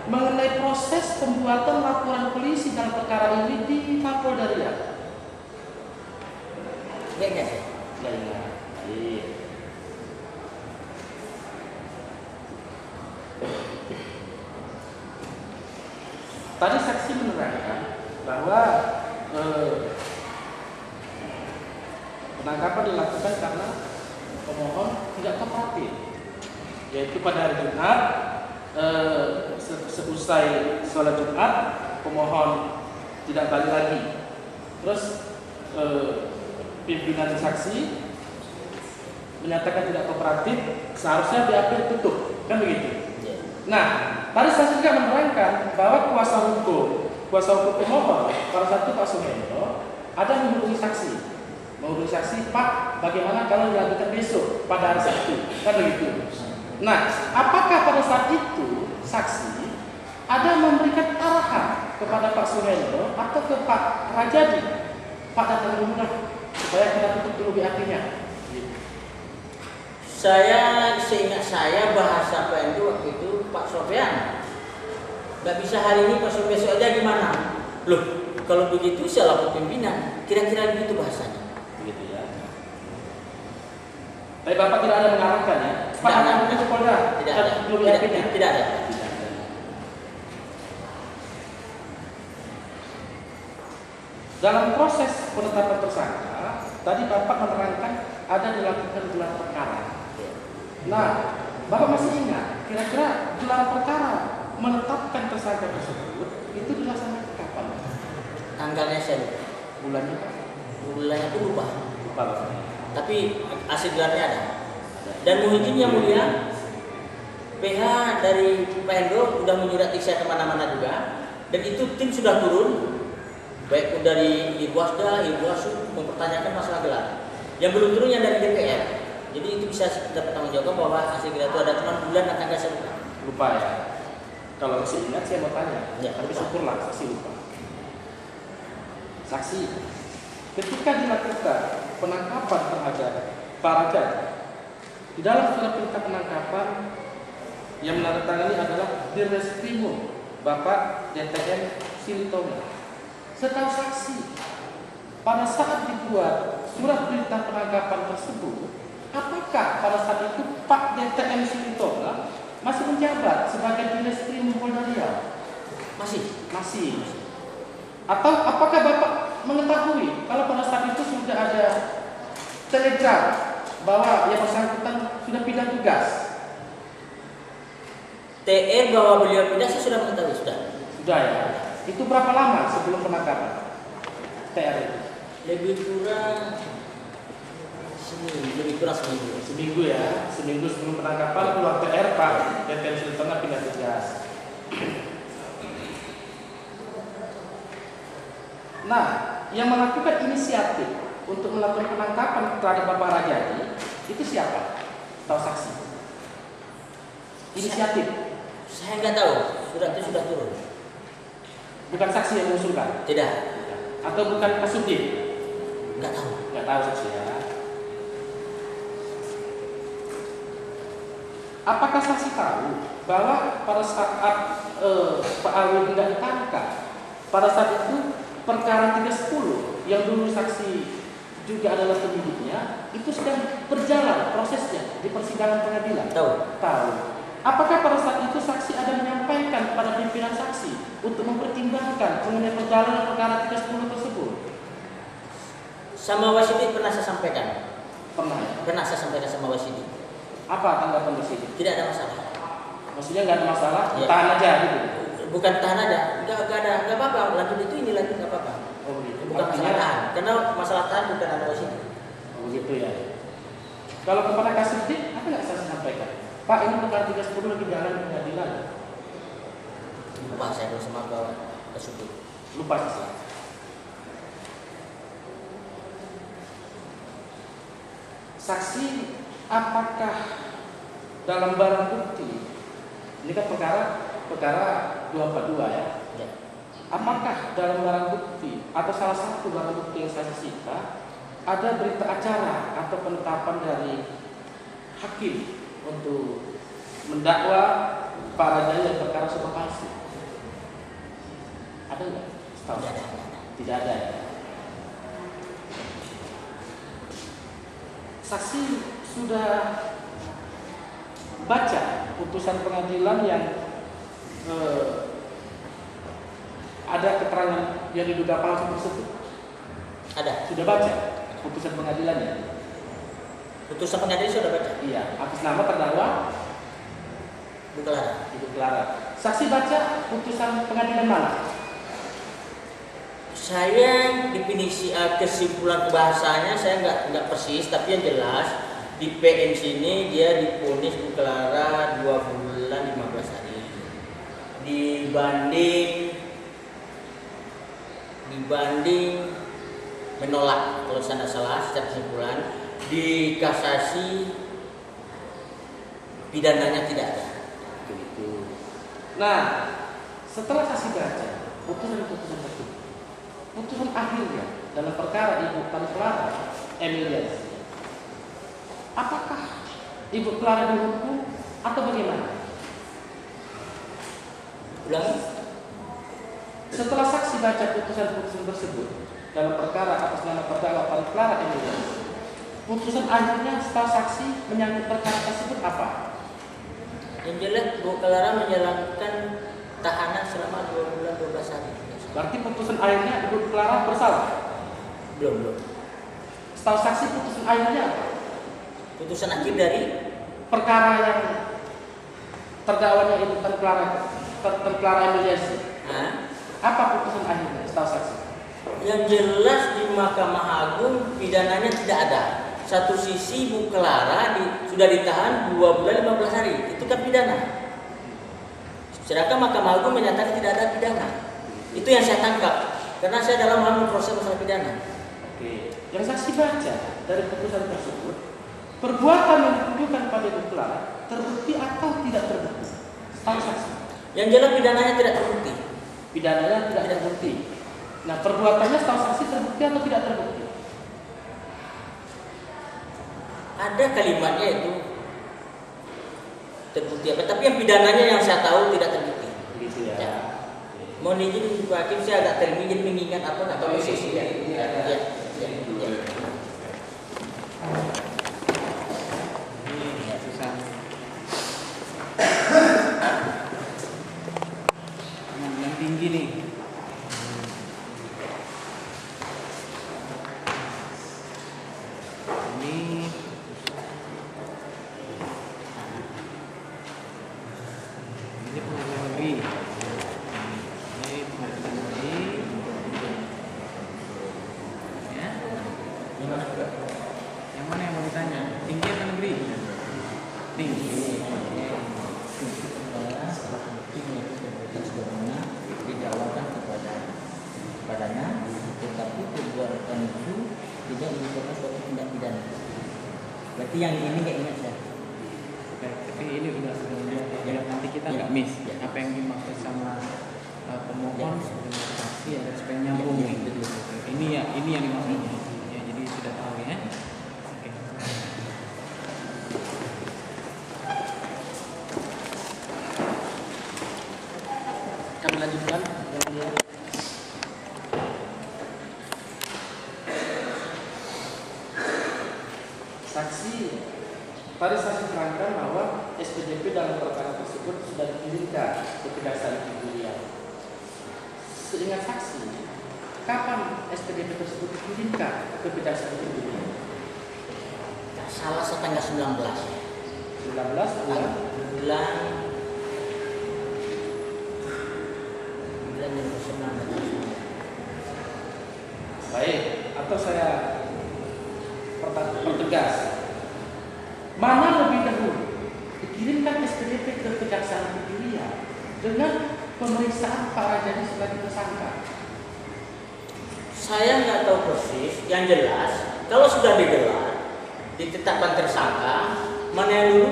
mengenai proses pembuatan laporan polisi dalam perkara ini di Kapolda Riau? Nggak ingat. Nggak ingat. Baik. Tadi saksi menerangkan bahwa penangkapan dilakukan karena pemohon tidak kooperatif, yaitu pada hari Jumat seusai sholat Jumat pemohon tidak balik lagi, terus pimpinan saksi menyatakan tidak kooperatif, seharusnya diambil tutup, kan begitu. Nah, tadi saya juga menerangkan bahwa kuasa hukum pemohon pada satu Pak Suhendro ada menghubungi saksi, Pak, bagaimana kalau dilanjutkan besok pada hari Sabtu, kan begitu. Nah, apakah pada saat itu saksi ada memberikan arahan kepada Pak Suhendro atau ke Pak Rajadi, Pak datang dulu supaya kita tutup dulu BAP-nya? Seingat saya bahasa Pak itu waktu itu Pak Sofyan, nggak bisa hari ini besok aja gimana? Loh, kalau begitu saya lapor pimpinan. Kira-kira begitu bahasanya. Begitu ya. Tapi Bapak tidak ada mengarahkan ya? Pak Tidak ada. itu Polda? Tidak ada. Tidak ada. Dalam proses penetapan tersangka, tadi Bapak menerangkan ada dilakukan gelar perkara. Nah, Bapak masih ingat kira-kira gelar perkara menetapkan tersangka tersebut itu dilaksanakan kapan? Tanggalnya saya lupa. Bulannya Pak? Bulannya itu lupa. Lupa Bapak. Tapi aset gelarnya ada. Dan mohon izin yang mulia, PH dari Pak Hendro sudah menyurati saya kemana-mana juga. Dan itu tim sudah turun, baik dari Ibu Asda, Ibu Asu mempertanyakan masalah gelar. Yang belum turun yang dari DPR. Jadi itu bisa kita bertanggungjawabkan bahwa hasil gelar itu ada cuma bulan dan tanggal saya lupa. Lupa ya. Kalau masih ingat saya mau tanya. Ya, tapi lupa. syukurlah saksi lupa. Saksi, ketika dilakukan penangkapan terhadap Pak Rajadi, di dalam surat perintah penangkapan yang menandatangani adalah Dirreskrimum Bapak DTM Silitonga. Setahu saksi, pada saat dibuat surat perintah penangkapan tersebut, apakah pada saat itu Pak DTM Silitonga masih menjabat sebagai Dirreskrimum Polda Riau? Masih. Atau apakah Bapak mengetahui kalau pada saat itu sudah ada telegram bahwa yang bersangkutan sudah pindah tugas? TR bahwa beliau pindah saya sudah mengetahui sudah. Sudah ya. Itu berapa lama sebelum penangkapan? TR itu? Lebih kurang seminggu. Seminggu ya. Seminggu sebelum penangkapan keluar TR Pak DTM Silitonga pindah tugas. Nah, yang melakukan inisiatif untuk melakukan penangkapan terhadap Bapak Rajadi itu siapa? Tahu saksi? Inisiatif. Saya nggak tahu, surat itu sudah turun. Bukan saksi yang mengusulkan? Tidak. Atau bukan Kasubdit? Nggak tahu. Nggak tahu saksi ya. Apakah saksi tahu bahwa pada saat Pak Awi tidak ditangkap, pada saat itu perkara 310 yang dulu saksi juga adalah pemiliknya itu sedang berjalan prosesnya di persidangan pengadilan? Tahu. Tahu. apakah pada saat itu saksi ada menyampaikan kepada pimpinan saksi untuk mempertimbangkan mengenai perjalanan perkara 310 tersebut? Sama Wasidi pernah saya sampaikan. Pernah ya? Pernah saya sampaikan sama Wasidi. Apa tanggapan Wasidi? Tidak ada masalah. Maksudnya nggak ada masalah, Ya. tahan aja gitu. Bukan tahan aja, nggak apa-apa. Lanjut itu ini lagi nggak apa-apa. Oh begitu. Bukan masalah tahan, karena masalah tahan bukan ada Wasidi. Oh begitu ya. Kalau kepada Kasubdit, apa nggak saya sampaikan? Pak, ini perkara 310 lagi jalan ke pengadilan. Lupa saya kalau sama ke Subdit. Lupa sih. Saksi, apakah dalam barang bukti, ini kan perkara 242 ya. Ya. Apakah dalam barang bukti atau salah satu barang bukti yang saya sita ada berita acara atau penetapan dari hakim untuk mendakwa Pak Raja yang perkara sumpah palsu? Ada nggak? Setahu saya. Tidak ada ya. Saksi sudah baca putusan pengadilan yang ada keterangan yang diduga palsu tersebut? Ada. Sudah baca putusan pengadilannya? Putusan pengadilan sudah baca. Iya, atas nama terdakwa Bu Clara. Ibu Clara. Saksi baca putusan pengadilan mana? Saya definisi kesimpulan bahasanya saya nggak persis, tapi yang jelas di PN sini dia divonis Bu Clara 2 bulan 15 hari. Dibanding menolak kalau saya tidak salah secara kesimpulan, di kasasi pidananya tidak ada. Begitu. Nah, setelah saksi baca putusan-putusan tersebut, putusan akhirnya dalam perkara Ibu Tan Clara Emilia, apakah Ibu Clara dihukum atau bagaimana? Ulangi. Setelah saksi baca putusan-putusan tersebut dalam perkara atas nama terdakwa Tan Clara Emilia, putusan akhirnya setelah saksi menyangkut perkara tersebut apa? Yang jelas Bu Clara menjalankan tahanan selama 2 bulan 12 hari. Berarti putusan akhirnya Ibu Clara bersalah? Belum. Setelah saksi putusan akhirnya apa? Putusan akhir dari Perkara yang terdakwanya Ibu Tan Clara Emilia. Hah? Apa putusan akhirnya setelah saksi? Yang jelas di Mahkamah Agung pidananya tidak ada. Satu sisi Bu Clara sudah ditahan 2 bulan 15 hari. Itu kan pidana. Sedangkan Mahkamah Agung menyatakan tidak ada pidana. Itu yang saya tangkap. Karena saya dalam hal proses masalah pidana. Oke. Yang saksi baca dari putusan tersebut, perbuatan yang dituduhkan pada Ibu Clara terbukti atau tidak terbukti? Setelah saksi. Yang jelas pidananya tidak terbukti. Pidananya tidak terbukti. Nah, perbuatannya setelah saksi terbukti atau tidak terbukti? Ada kalimatnya itu terbukti apa? Tapi yang pidananya yang saya tahu tidak terbukti. Begitu ya. Ya. Mohon izin Pak Hakim, saya agak termi jadi mengingat apa nggak tahu posisi ya. Ya. Yang tinggi nih. Ini pengadilan negeri. Ini pengadilan negeri. Ya. Yang mana yang mau ditanya? Tinggi atau negeri? Tinggi. Didakwakan kepadanya, tetapi perbuatan itu tidak merupakan suatu tindak pidana. Berarti yang ini nggak ingat saya. Tapi ini udah biar nanti kita nggak miss apa yang dimaksud sama pemohon dengan saksi ya, supaya nyambung nih. Ini yang dimaksudnya. Ya, jadi sudah tahu ya. Oke. Kami lanjutkan. Saksi tadi saya terangkan bahwa SPDP dalam perkara tersebut sudah dikirimkan ke Kejaksaan Tinggi Riau. Seingat saksi, kapan SPDP tersebut dikirimkan ke Kejaksaan Tinggi Riau? Salah saya tanggal 19 bulan bulan yang ke-19. Baik, atau saya pertegas. Mana lebih dahulu dikirimkan SPDP ke Kejaksaan Tinggi Riau dengan pemeriksaan Pak Rajadi sebagai tersangka? Saya nggak tahu persis. Yang jelas, kalau sudah digelar, ditetapkan tersangka, mana yang dulu?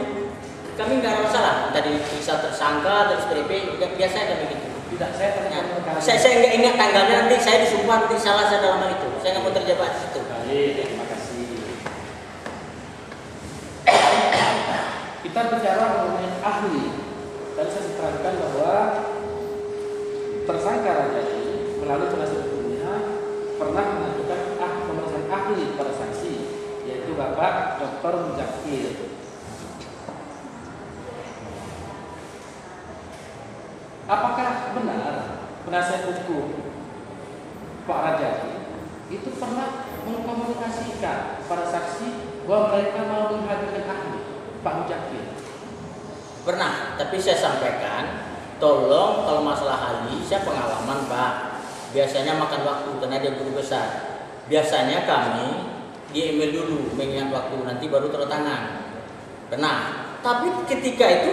Kami nggak ada masalah. Tadi bisa tersangka, terus SPDP, biasa ada begitu. Tidak, saya tanyakan perkara. Saya nggak ingat tanggalnya, nanti saya disumpah, nanti salah saya dalam hal itu. Saya nggak mau terjebak di situ. Baik, terima kasih. Kita bicara mengenai ahli. Tadi saya terangkan bahwa tersangka Rajadi melalui penasihat hukumnya pernah mengajukan pemeriksaan ahli pada saksi, yaitu Bapak Dr. Muzakir. Apakah benar penasihat hukum Pak Rajadi itu pernah mengkomunikasikan pada saksi bahwa mereka mau menghadirkan ahli Pak Muzakir? Pernah, tapi saya sampaikan, tolong kalau masalah ahli, saya pengalaman Pak. Biasanya makan waktu karena dia guru besar. Biasanya kami di email dulu mengingat waktu, nanti baru tanda tangan. Pernah. Tapi ketika itu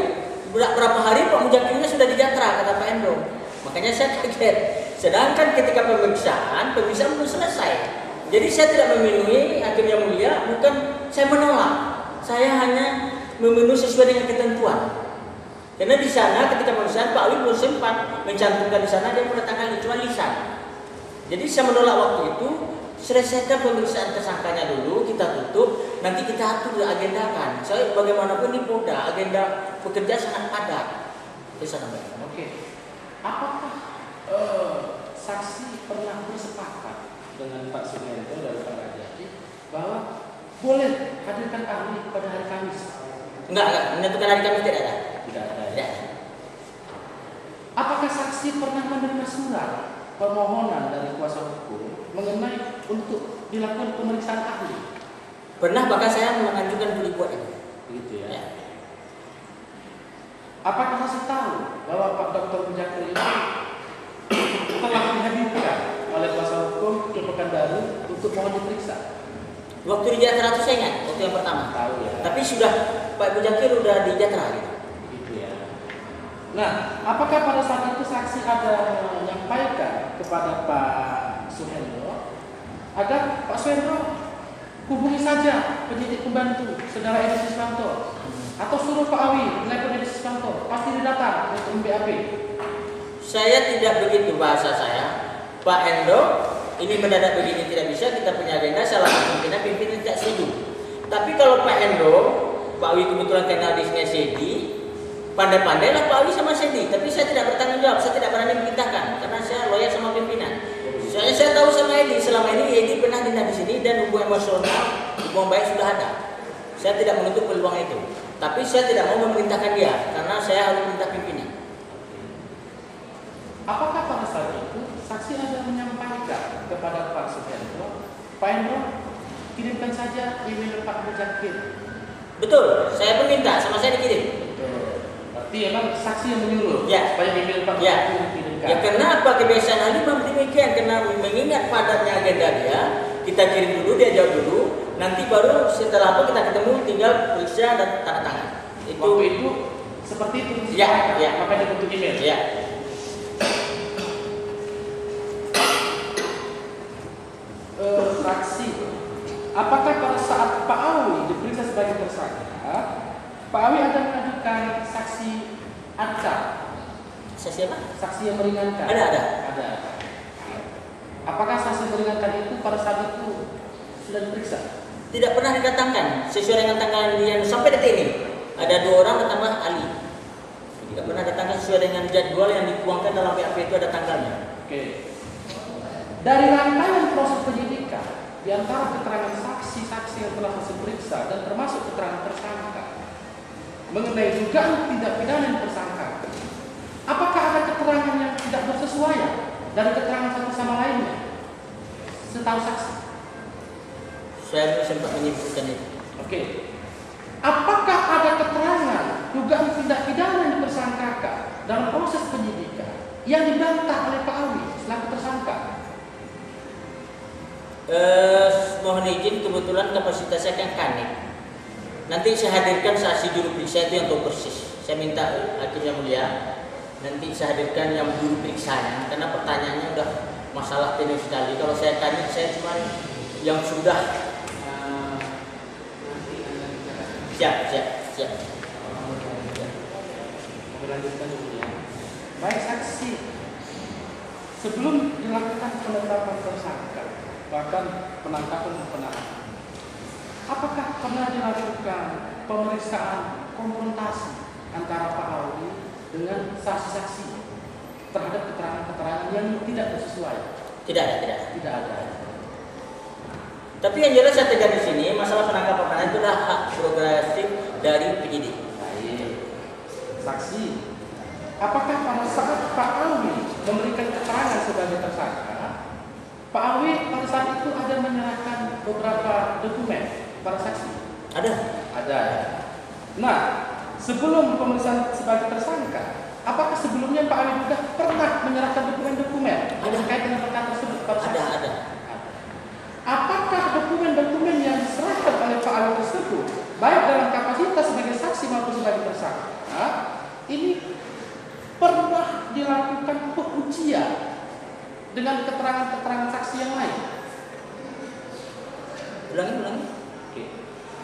berapa hari Pak Muzakirnya sudah dijatra, kata Pak Endo. Makanya saya kaget. Sedangkan ketika pemeriksaan belum selesai. Jadi saya tidak memenuhi hakim yang mulia, bukan saya menolak. Saya hanya memenuhi sesuai dengan ketentuan. Karena di sana ketika pemeriksaan Pak Ali belum sempat mencantumkan di sana, dia mendatangkan cuma lisan. Jadi saya menolak waktu itu. Selesaikan pemeriksaan tersangkanya dulu, kita tutup, nanti kita atur agendakan. Saya bagaimanapun di Polda, agenda pekerja sangat padat. Bisa namanya. Oke. Apakah saksi pernah bersepakat dengan Pak Sugianto dan Pak Rajadi bahwa boleh hadirkan ahli pada hari Kamis? Enggak, menentukan hari Kamis tidak ada. Tidak ada. Tidak. Apakah saksi pernah menerima surat permohonan dari kuasa hukum mengenai untuk dilakukan pemeriksaan ahli? Pernah, bahkan saya mengajukan dibuat ini. Begitu ya. Ya. Apakah saksi tahu bahwa Pak Dr. Muzakir ini telah dihadirkan oleh kuasa hukum ke Pekanbaru untuk mohon diperiksa? Waktu di Jatra itu saya ingat, waktu yang pertama. Tahu ya. Tapi sudah Pak Muzakir udah di Jatra gitu. Gitu ya. Nah, apakah pada saat itu saksi ada menyampaikan kepada Pak Suhendro agar Pak Suhendro hubungi saja penyidik pembantu saudara Edi Siswanto, atau suruh Pak Awi telepon Edi Siswanto, pasti dia datang untuk BAP? Saya tidak begitu bahasa saya. Pak Endo, ini mendadak begini tidak bisa, kita punya agenda, salah pimpinan tidak setuju. Tapi kalau Pak Endo, Pak Awi kebetulan kenal di sini Sedi, pandai-pandailah Pak Awi sama Sedi, tapi saya tidak bertanggung jawab, saya tidak berani memerintahkan karena saya loyal sama pimpinan. Soalnya saya tahu sama Edi, selama ini Edi pernah dindah di sini dan hubungan emosional, hubungan baik sudah ada. Saya tidak menutup peluang itu, tapi saya tidak mau memerintahkan dia karena saya harus minta pimpinan. Apakah pada saat itu saksi ada menyampaikan kepada Pak Sugianto, Pak Endo, kirimkan saja email Pak Muzakir? Betul, saya pun minta, sama saya dikirim. Berarti memang saksi yang menyuruh Ya. supaya email Pak Ya. Muzakir dikirimkan. Ya kenapa kebiasaan ahli memang demikian, karena mengingat padatnya agenda dia, kita kirim dulu, dia jawab dulu, nanti baru setelah itu kita ketemu tinggal periksa dan tanda tangan. Waktu itu seperti itu. Ya, ya. Makanya bentuk email. Ya. Saksi, apakah pada saat Pak Awi diperiksa sebagai tersangka, Pak Awi ada mengajukan saksi Anca? Saya siapa? Saksi yang meringankan? Ada. Ada. Apakah saksi meringankan itu pada saat itu sudah diperiksa? Tidak pernah didatangkan sesuai dengan tanggal yang sampai detik ini. Ada 2 orang ditambah Ali. Tidak pernah datangkan sesuai dengan jadwal yang dituangkan dalam BAP itu ada tanggalnya. Oke. Dari rangkaian proses penyidikan di antara keterangan saksi-saksi yang telah hasil periksa dan termasuk keterangan tersangka mengenai dugaan tindak pidana yang tersangka, apakah ada keterangan yang tidak bersesuaian dari keterangan satu sama lainnya? Setahu saksi. Saya belum sempat menyebutkan itu. Oke. Apakah ada keterangan dugaan tindak pidana yang dipersangkakan dalam proses penyidikan yang dibantah oleh Pak Awi selaku tersangka? Mohon izin, kebetulan kapasitas saya kan kanit. Nanti saya hadirkan saksi juru periksa itu yang tahu persis. Saya minta hakim yang mulia nanti saya hadirkan yang juru periksanya, karena pertanyaannya udah masalah teknis sekali. Kalau saya kanit, saya cuma yang sudah siap. Melanjutkan dulu ya. Baik saksi, sebelum dilakukan penetapan tersangka, bahkan penangkapan dan penahanan, apakah pernah dilakukan pemeriksaan konfrontasi antara Pak Awi dengan saksi-saksi terhadap keterangan-keterangan yang tidak sesuai? Tidak ada. Tapi yang jelas saya tegas di sini, masalah penangkapan penahanan itu adalah hak prerogatif dari penyidik. Baik. Saksi, apakah pada saat Pak Awi memberikan keterangan sebagai tersangka, Pak Awi pada saat itu ada menyerahkan beberapa dokumen pada saksi? Ada. Nah, sebelum pemeriksaan sebagai tersangka, apakah sebelumnya Pak Awi juga pernah menyerahkan dokumen-dokumen terkait dengan perkara tersebut pada saksi? Ada. Apakah dokumen-dokumen yang diserahkan oleh Pak Awi tersebut, baik dalam kapasitas sebagai saksi maupun sebagai tersangka, ini pernah dilakukan pengujian dengan keterangan-keterangan saksi yang lain? Ulangi.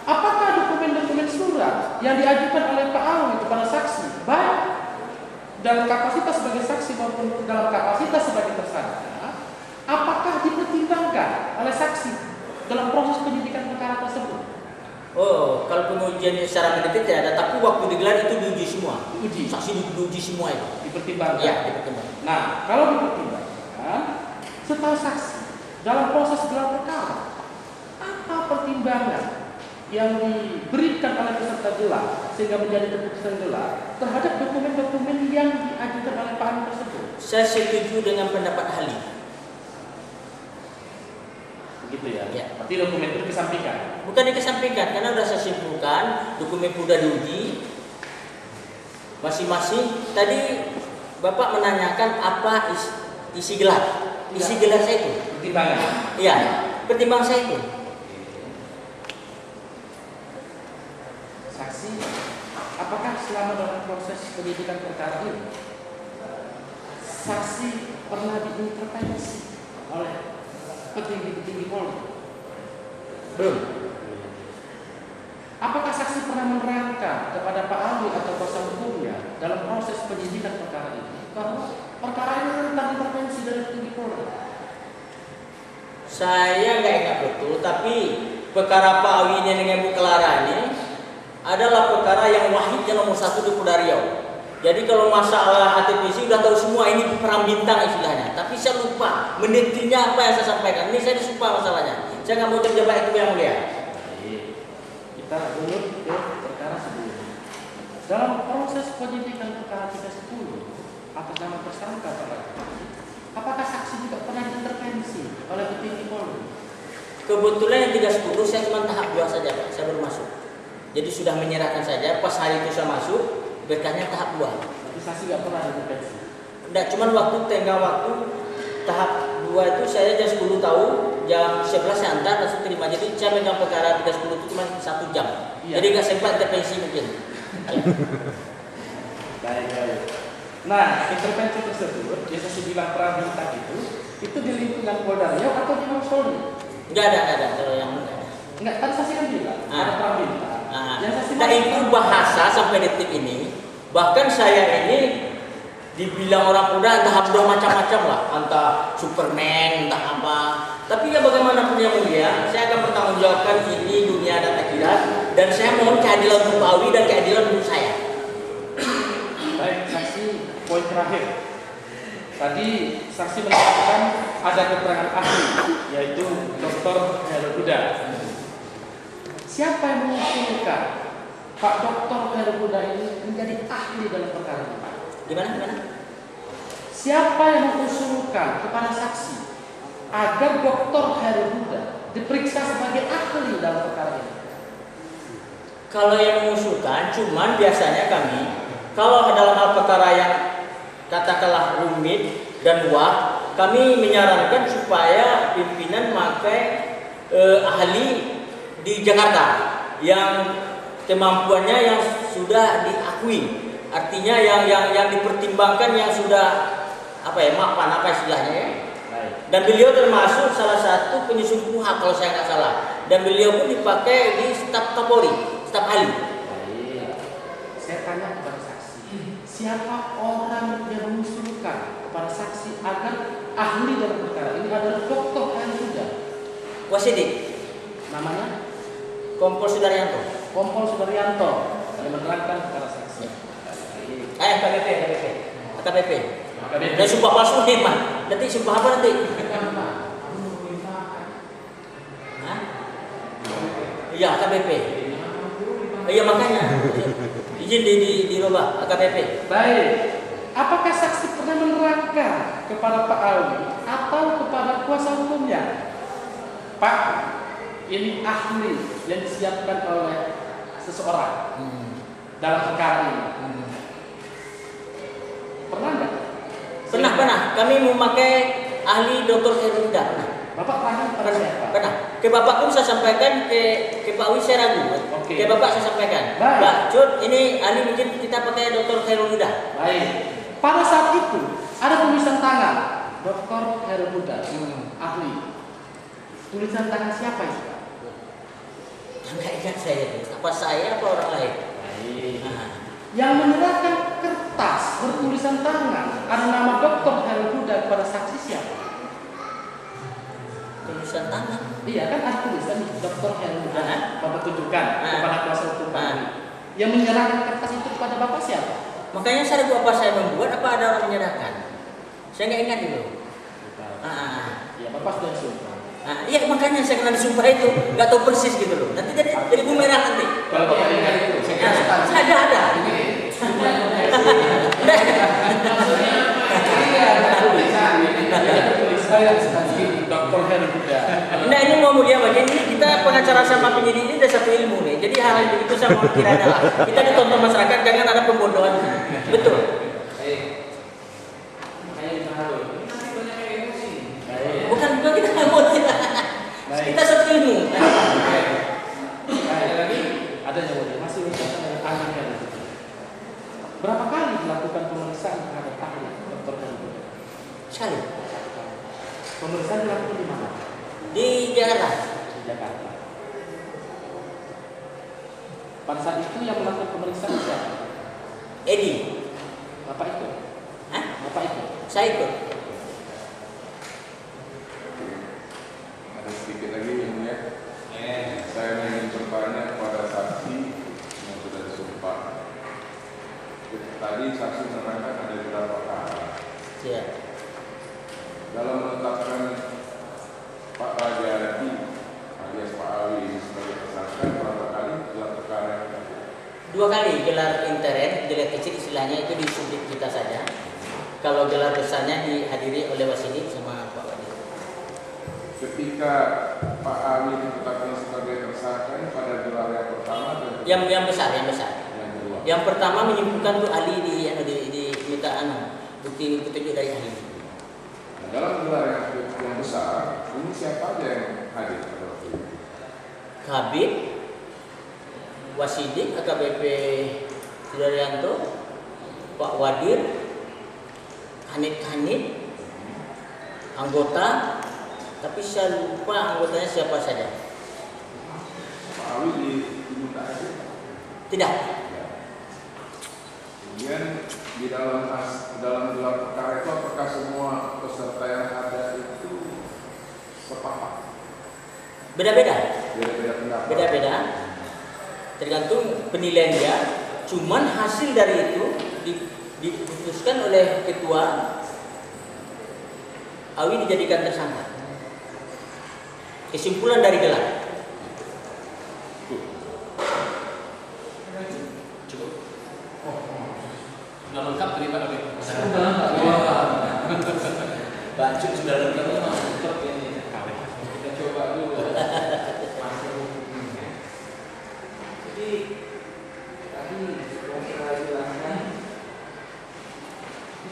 Apakah dokumen-dokumen surat yang diajukan oleh Pak Awi kepada saksi, baik dalam kapasitas sebagai saksi maupun dalam kapasitas sebagai tersangka, apakah dipertimbangkan oleh saksi dalam proses penyidikan perkara tersebut? Oh, kalau pengujian secara mendetil tidak ada, tapi waktu digelar itu diuji semua. Diuji. Saksi diuji semua itu. Dipertimbangkan. Ya, dipertimbangkan. Nah, kalau dipertimbangkan, setahu saksi dalam proses gelar perkara, apa pertimbangan yang diberikan oleh peserta gelar sehingga menjadi keputusan gelar terhadap dokumen-dokumen yang diajukan oleh Pak Awi tersebut? Saya setuju dengan pendapat ahli. Begitu ya? Ya. Berarti dokumen itu dikesampingkan? Bukan dikesampingkan, karena sudah saya simpulkan, dokumen sudah diuji masing-masing. Tadi Bapak menanyakan apa isi gelar. Isi gelar saya itu. Pertimbangan? Iya, pertimbangan saya itu. Saksi, apakah selama dalam proses penyidikan perkara ini, saksi pernah diintervensi oleh petinggi-petinggi Polri? Belum. Apakah saksi pernah menerangkan kepada Pak Awi atau kuasa hukumnya dalam proses penyidikan perkara ini bahwa perkara ini tentang intervensi dari petinggi Polri? Saya nggak ingat betul, tapi perkara Pak Awi ini dengan Bu Clara ini adalah perkara yang wahidnya nomor 1 di Polda Riau. Jadi kalau masalah HTPC sudah tahu semua, ini perang bintang istilahnya. Tapi saya lupa mendetilnya apa yang saya sampaikan. Ini saya lupa masalahnya. Saya nggak mau terjebak itu yang mulia. Kita urut ke perkara sebelumnya. Dalam proses penyidikan perkara 310 atas nama tersangka Pak Awi, apakah saksi juga pernah diintervensi oleh petinggi Polri? Kebetulan yang 310 saya cuma tahap 2 saja Pak, saya baru masuk. Jadi sudah menyerahkan saja, pas hari itu saya masuk, berkasnya tahap 2. Tapi saksi nggak pernah diintervensi? Enggak, cuman tengah waktu tahap 2 itu saya jam 10 tahu, jam 11 saya antar langsung terima. Jadi saya megang perkara 310 itu cuma 1 jam. Iya. Jadi nggak sempat intervensi mungkin. Baik. Nah, intervensi tersebut, yang saya bilang perang bintang itu di lingkungan Polda Riau atau di Mabes Polri? Enggak ada kalau yang enggak ada. Enggak, tadi saksi kan bilang ada perang bintang. Yang saksi Nah itu bahasa sampai detik ini, bahkan saya ini dibilang orang Polda entah apa macam-macam lah, entah Superman, entah apa. Tapi ya bagaimanapun yang mulia, saya akan bertanggungjawabkan ini dunia dan akhirat, dan saya mohon keadilan untuk Pak Awi dan keadilan untuk saya. Baik, saksi, poin terakhir. Tadi saksi menyatakan ada keterangan ahli, yaitu Dr. Huda. Siapa yang mengusulkan Pak Dr. Khairul Huda ini menjadi ahli dalam perkara ini, Pak? Gimana? Siapa yang mengusulkan kepada saksi agar Dr. Khairul Huda diperiksa sebagai ahli dalam perkara ini? Kalau yang mengusulkan, cuman biasanya kami kalau dalam hal perkara yang katakanlah rumit dan wah, kami menyarankan supaya pimpinan memakai ahli di Jakarta yang kemampuannya yang sudah diakui, artinya yang dipertimbangkan, yang sudah mapan istilahnya ya. Dan beliau termasuk salah satu penyusun KUHP kalau saya nggak salah, dan beliau pun dipakai di staf Kapolri, staf ahli. Baik. Saya tanya kepada saksi, siapa orang yang mengusulkan kepada saksi agar ahli dalam perkara ini adalah Dr. Khairul Huda? Wasidik, Namanya Kompol Sudaryanto. Kompol Sudaryanto yang menerangkan kepada saksi. AKBP. Dan sumpah palsu nih, Pak. Nanti sumpah apa nanti? Hah? Iya, AKBP. Iya, makanya izin dirubah AKBP. Baik. Apakah saksi pernah menerangkan kepada Pak Alwi atau kepada kuasa hukumnya, Pak, ini ahli yang disiapkan oleh seseorang dalam perkara ini? Pernah enggak? Pernah. Kami memakai ahli Dr. Khairul Huda. Bapak tanya pada siapa? Pernah. Ke Bapak pun saya sampaikan, ke Pak Wi saya ragu. Oke. Ke Bapak saya sampaikan. Baik. Pak Cut, ini ahli mungkin kita pakai Dr. Khairul Huda. Baik. Pada saat itu ada tulisan tangan Dr. Khairul Huda, ahli. Tulisan tangan siapa itu, Pak? Enggak ingat saya itu. Apa saya apa orang lain? Baik. Nah. Yang menyerahkan kertas bertulisan tangan ada nama Dr. Khairul Huda kepada saksi siapa? Tulisan tangan. Iya kan ada tulisan Dr. Khairul Huda. Bapak tunjukkan Ah. kepada kuasa hukum. Ah. Yang menyerahkan kertas itu kepada Bapak siapa? Makanya saya ragu apa saya membuat, apa ada orang menyerahkan. Saya nggak ingat itu. Iya, Bapak sudah sumpah. Iya, makanya saya kena disumpah itu, nggak tahu persis gitu loh. Nanti jadi bumerang nanti. Kalau Bapak ingat itu, Saya ada. Saya saksi Dr. Khairul Huda. Nah, ini mau mulia bagian ini kita pengacara sama penyidik ini ada satu ilmu nih. Jadi hal yang begitu saya mau kiranya lah. Kita ditonton masyarakat, jangan ada pembodohan. Betul. Bukan kita emosi. Kita satu ilmu. Ada lagi? Ada yang boleh. Masih ada ahli Khairul Huda. Berapa kali dilakukan pemeriksaan terhadap ahli Dr. Khairul Huda? Sekali. Pemeriksaan dilakukan di mana? Di Jakarta. Di Jakarta. Pada saat itu yang melakukan pemeriksaan siapa? Edi. Bapak itu? Hah? Bapak itu? Saya ikut. Ada sedikit lagi yang mulia. Saya ingin bertanya kepada saksi yang sudah disumpah. Tadi saksi menerangkan ada beberapa perkara. Iya. Dalam menetapkan Pak Raja Adi alias Pak Awi sebagai tersangka, berapa kali gelar perkara yang tadi? 2 kali gelar intern, gelar kecil istilahnya itu di subdit kita saja. Kalau gelar besarnya dihadiri oleh Wasidik sama Pak Wadi. Ketika Pak Awi ditetapkan sebagai tersangka ini pada gelar yang pertama dan Yang besar. yang kedua. Yang pertama menyimpulkan tuh ahli di minta bukti petunjuk dari ahli. Nah, dalam gelar yang besar, ini siapa aja yang hadir pada waktu itu? Kabit, Wasidik, AKBP Sudaryanto, Pak Wadir, Kanit, anggota, tapi saya lupa anggotanya siapa saja. Pak Awi diminta hadir? Tidak. Kemudian di dalam gelar perkara itu apakah semua peserta yang ada itu sepakat? Beda-beda. Beda-beda pendapat. Beda-beda. Tergantung penilaian dia. Cuman hasil dari itu diputuskan oleh ketua Awi dijadikan tersangka. kesimpulan dari gelar. Cukup. Sudah lengkap tadi Pak Abi. Sudah lengkap. Baju sudah lengkap. Kita coba dulu. Masuk hukumnya. Jadi tadi saya jelaskan,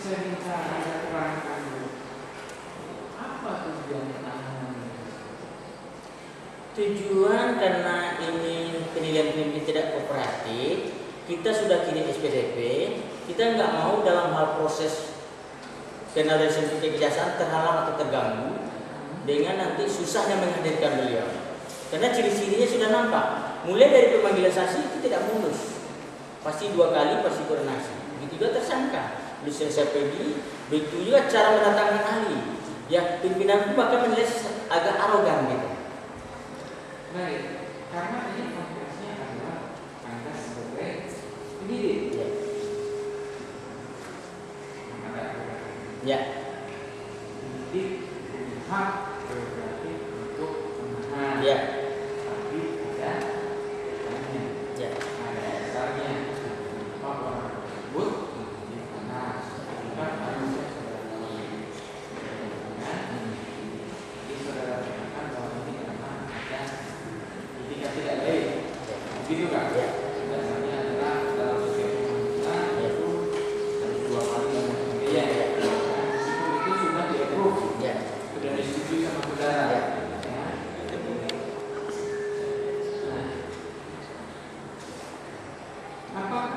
saya minta Anda terangkan dulu. Apa tujuan penahanan? Tujuan karena ini penilaian tidak kooperatif, kita sudah kirim SPDP, kita nggak mau dalam hal proses kenal dan sertifikat kejaksaan terhalang atau terganggu dengan nanti susahnya menghadirkan beliau. Karena ciri-cirinya sudah nampak. Mulai dari pemanggilan saksi itu tidak mulus, pasti 2 kali pasti koordinasi. Begitu juga tersangka, belum selesai pergi. Begitu juga cara mendatangkan ahli. Ya pimpinan itu bahkan menilai agak arogan gitu. Baik, karena ini konteksnya adalah Anda sebagai penyidik. Ya. Ada Ya. penyidik punya hak prerogatif untuk menahan. Ya. Tapi ada dasarnya. Ya. Ada dasarnya bahwa orang tersebut ditahan. Bukan harusnya saudara tahu. Jadi saudara katakan bahwa ini memang ada etikat tidak baik. Begitu kan? Ya. Dasarnya adalah dalam setiap pemanggilan Ya. itu harus 2 kali dan sebagainya. Meskipun itu sudah di-approve, Ya. sudah disetujui sama saudara. Ya. Ya. Nah, apakah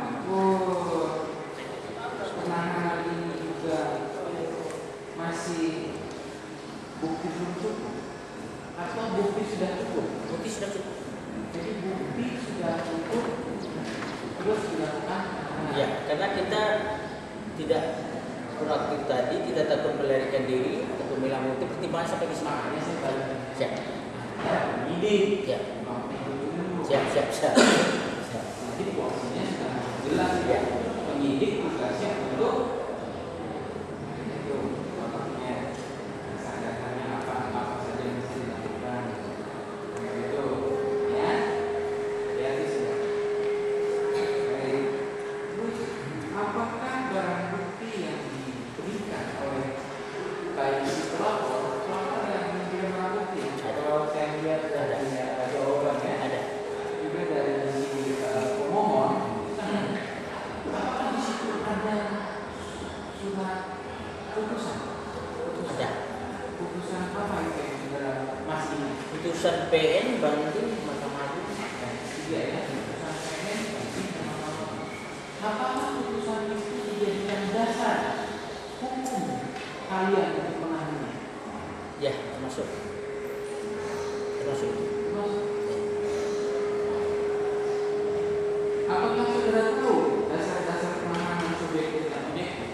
penahanan ini juga masih bukti belum cukup atau bukti sudah cukup? Bukti sudah cukup. Jadi bukti sudah cukup terus dilakukan penahanan. Ya, karena kita tidak proaktif tadi, kita takut melarikan diri atau menghilang bukti, pertimbangan sampai di sini. Makanya saya balik Siap. penyidik. Ya. Dulu. Siap. Jadi posisinya sudah jelas Ya. penyidik tugasnya untuk itu contohnya dasar-dasarnya apa saja yang mesti dilakukan itu ya itu sudah. Baik. Terus apakah barang bukti yang diberikan oleh baik si pelapor yang memberikan barang bukti? Kalau saya lihat dari jawabannya Ada. juga dari pemohon, apakah di situ ada surat putusan? Ada. Putusan apa itu yang saudara masih Putusan PN Banding Mahkamah Agung. tidak ya? Putusan PN apakah putusan itu dijadikan dasar hukum kalian untuk menahannya? Ya, termasuk. Apakah saudara tahu dasar-dasar penahanan subjektif dan objektif?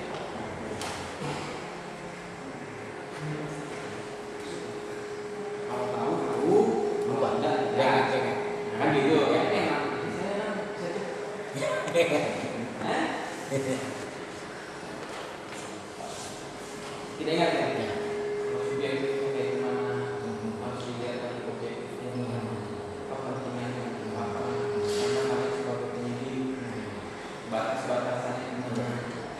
Kalau tahu, Lupa. enggak, Jangan. kan gitu ya. Tidak ingat ya? Kalau subjektif itu kayak gimana? Harus dilihat dari objektifnya, kepentingannya apa, sama kalian sebagai penyidik, batas-batasannya gimana?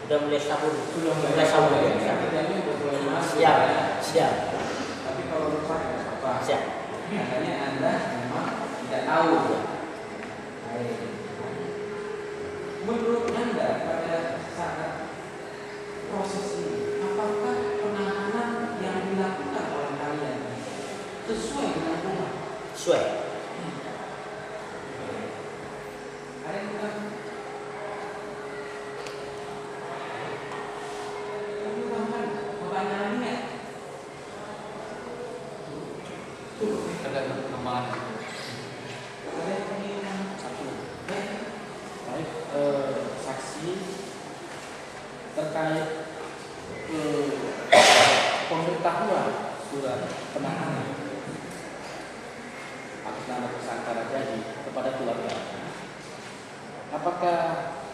Sudah mulai sabun. Sudah Mulai sabun. ya, setidaknya udah mulai masuk. Siap. Ya. Siap. Tapi kalau lupa tidak apa-apa. Siap. Katanya Anda memang tidak tahu. Baik. Menurut Anda pada saat proses ini, apakah penahanan yang dilakukan oleh kalian sesuai dengan hukum? Sesuai. Ada yang bukan? Itu tambahan, pertanyaan lagi nggak? Tergantung perkembangan. Ada yang ingin Satu. baik? Baik, saksi terkait pemberitahuan surat penahanan atas nama tersangka Rajadi kepada keluarga. Apakah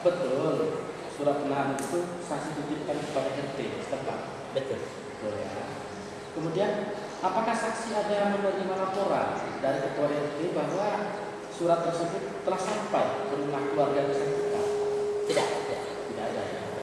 betul surat penahanan itu saksi titipkan kepada RT setempat? Betul. Betul ya. Kemudian apakah saksi ada menerima laporan dari ketua RT bahwa surat tersebut telah sampai ke rumah keluarga bersangkutan? Tidak.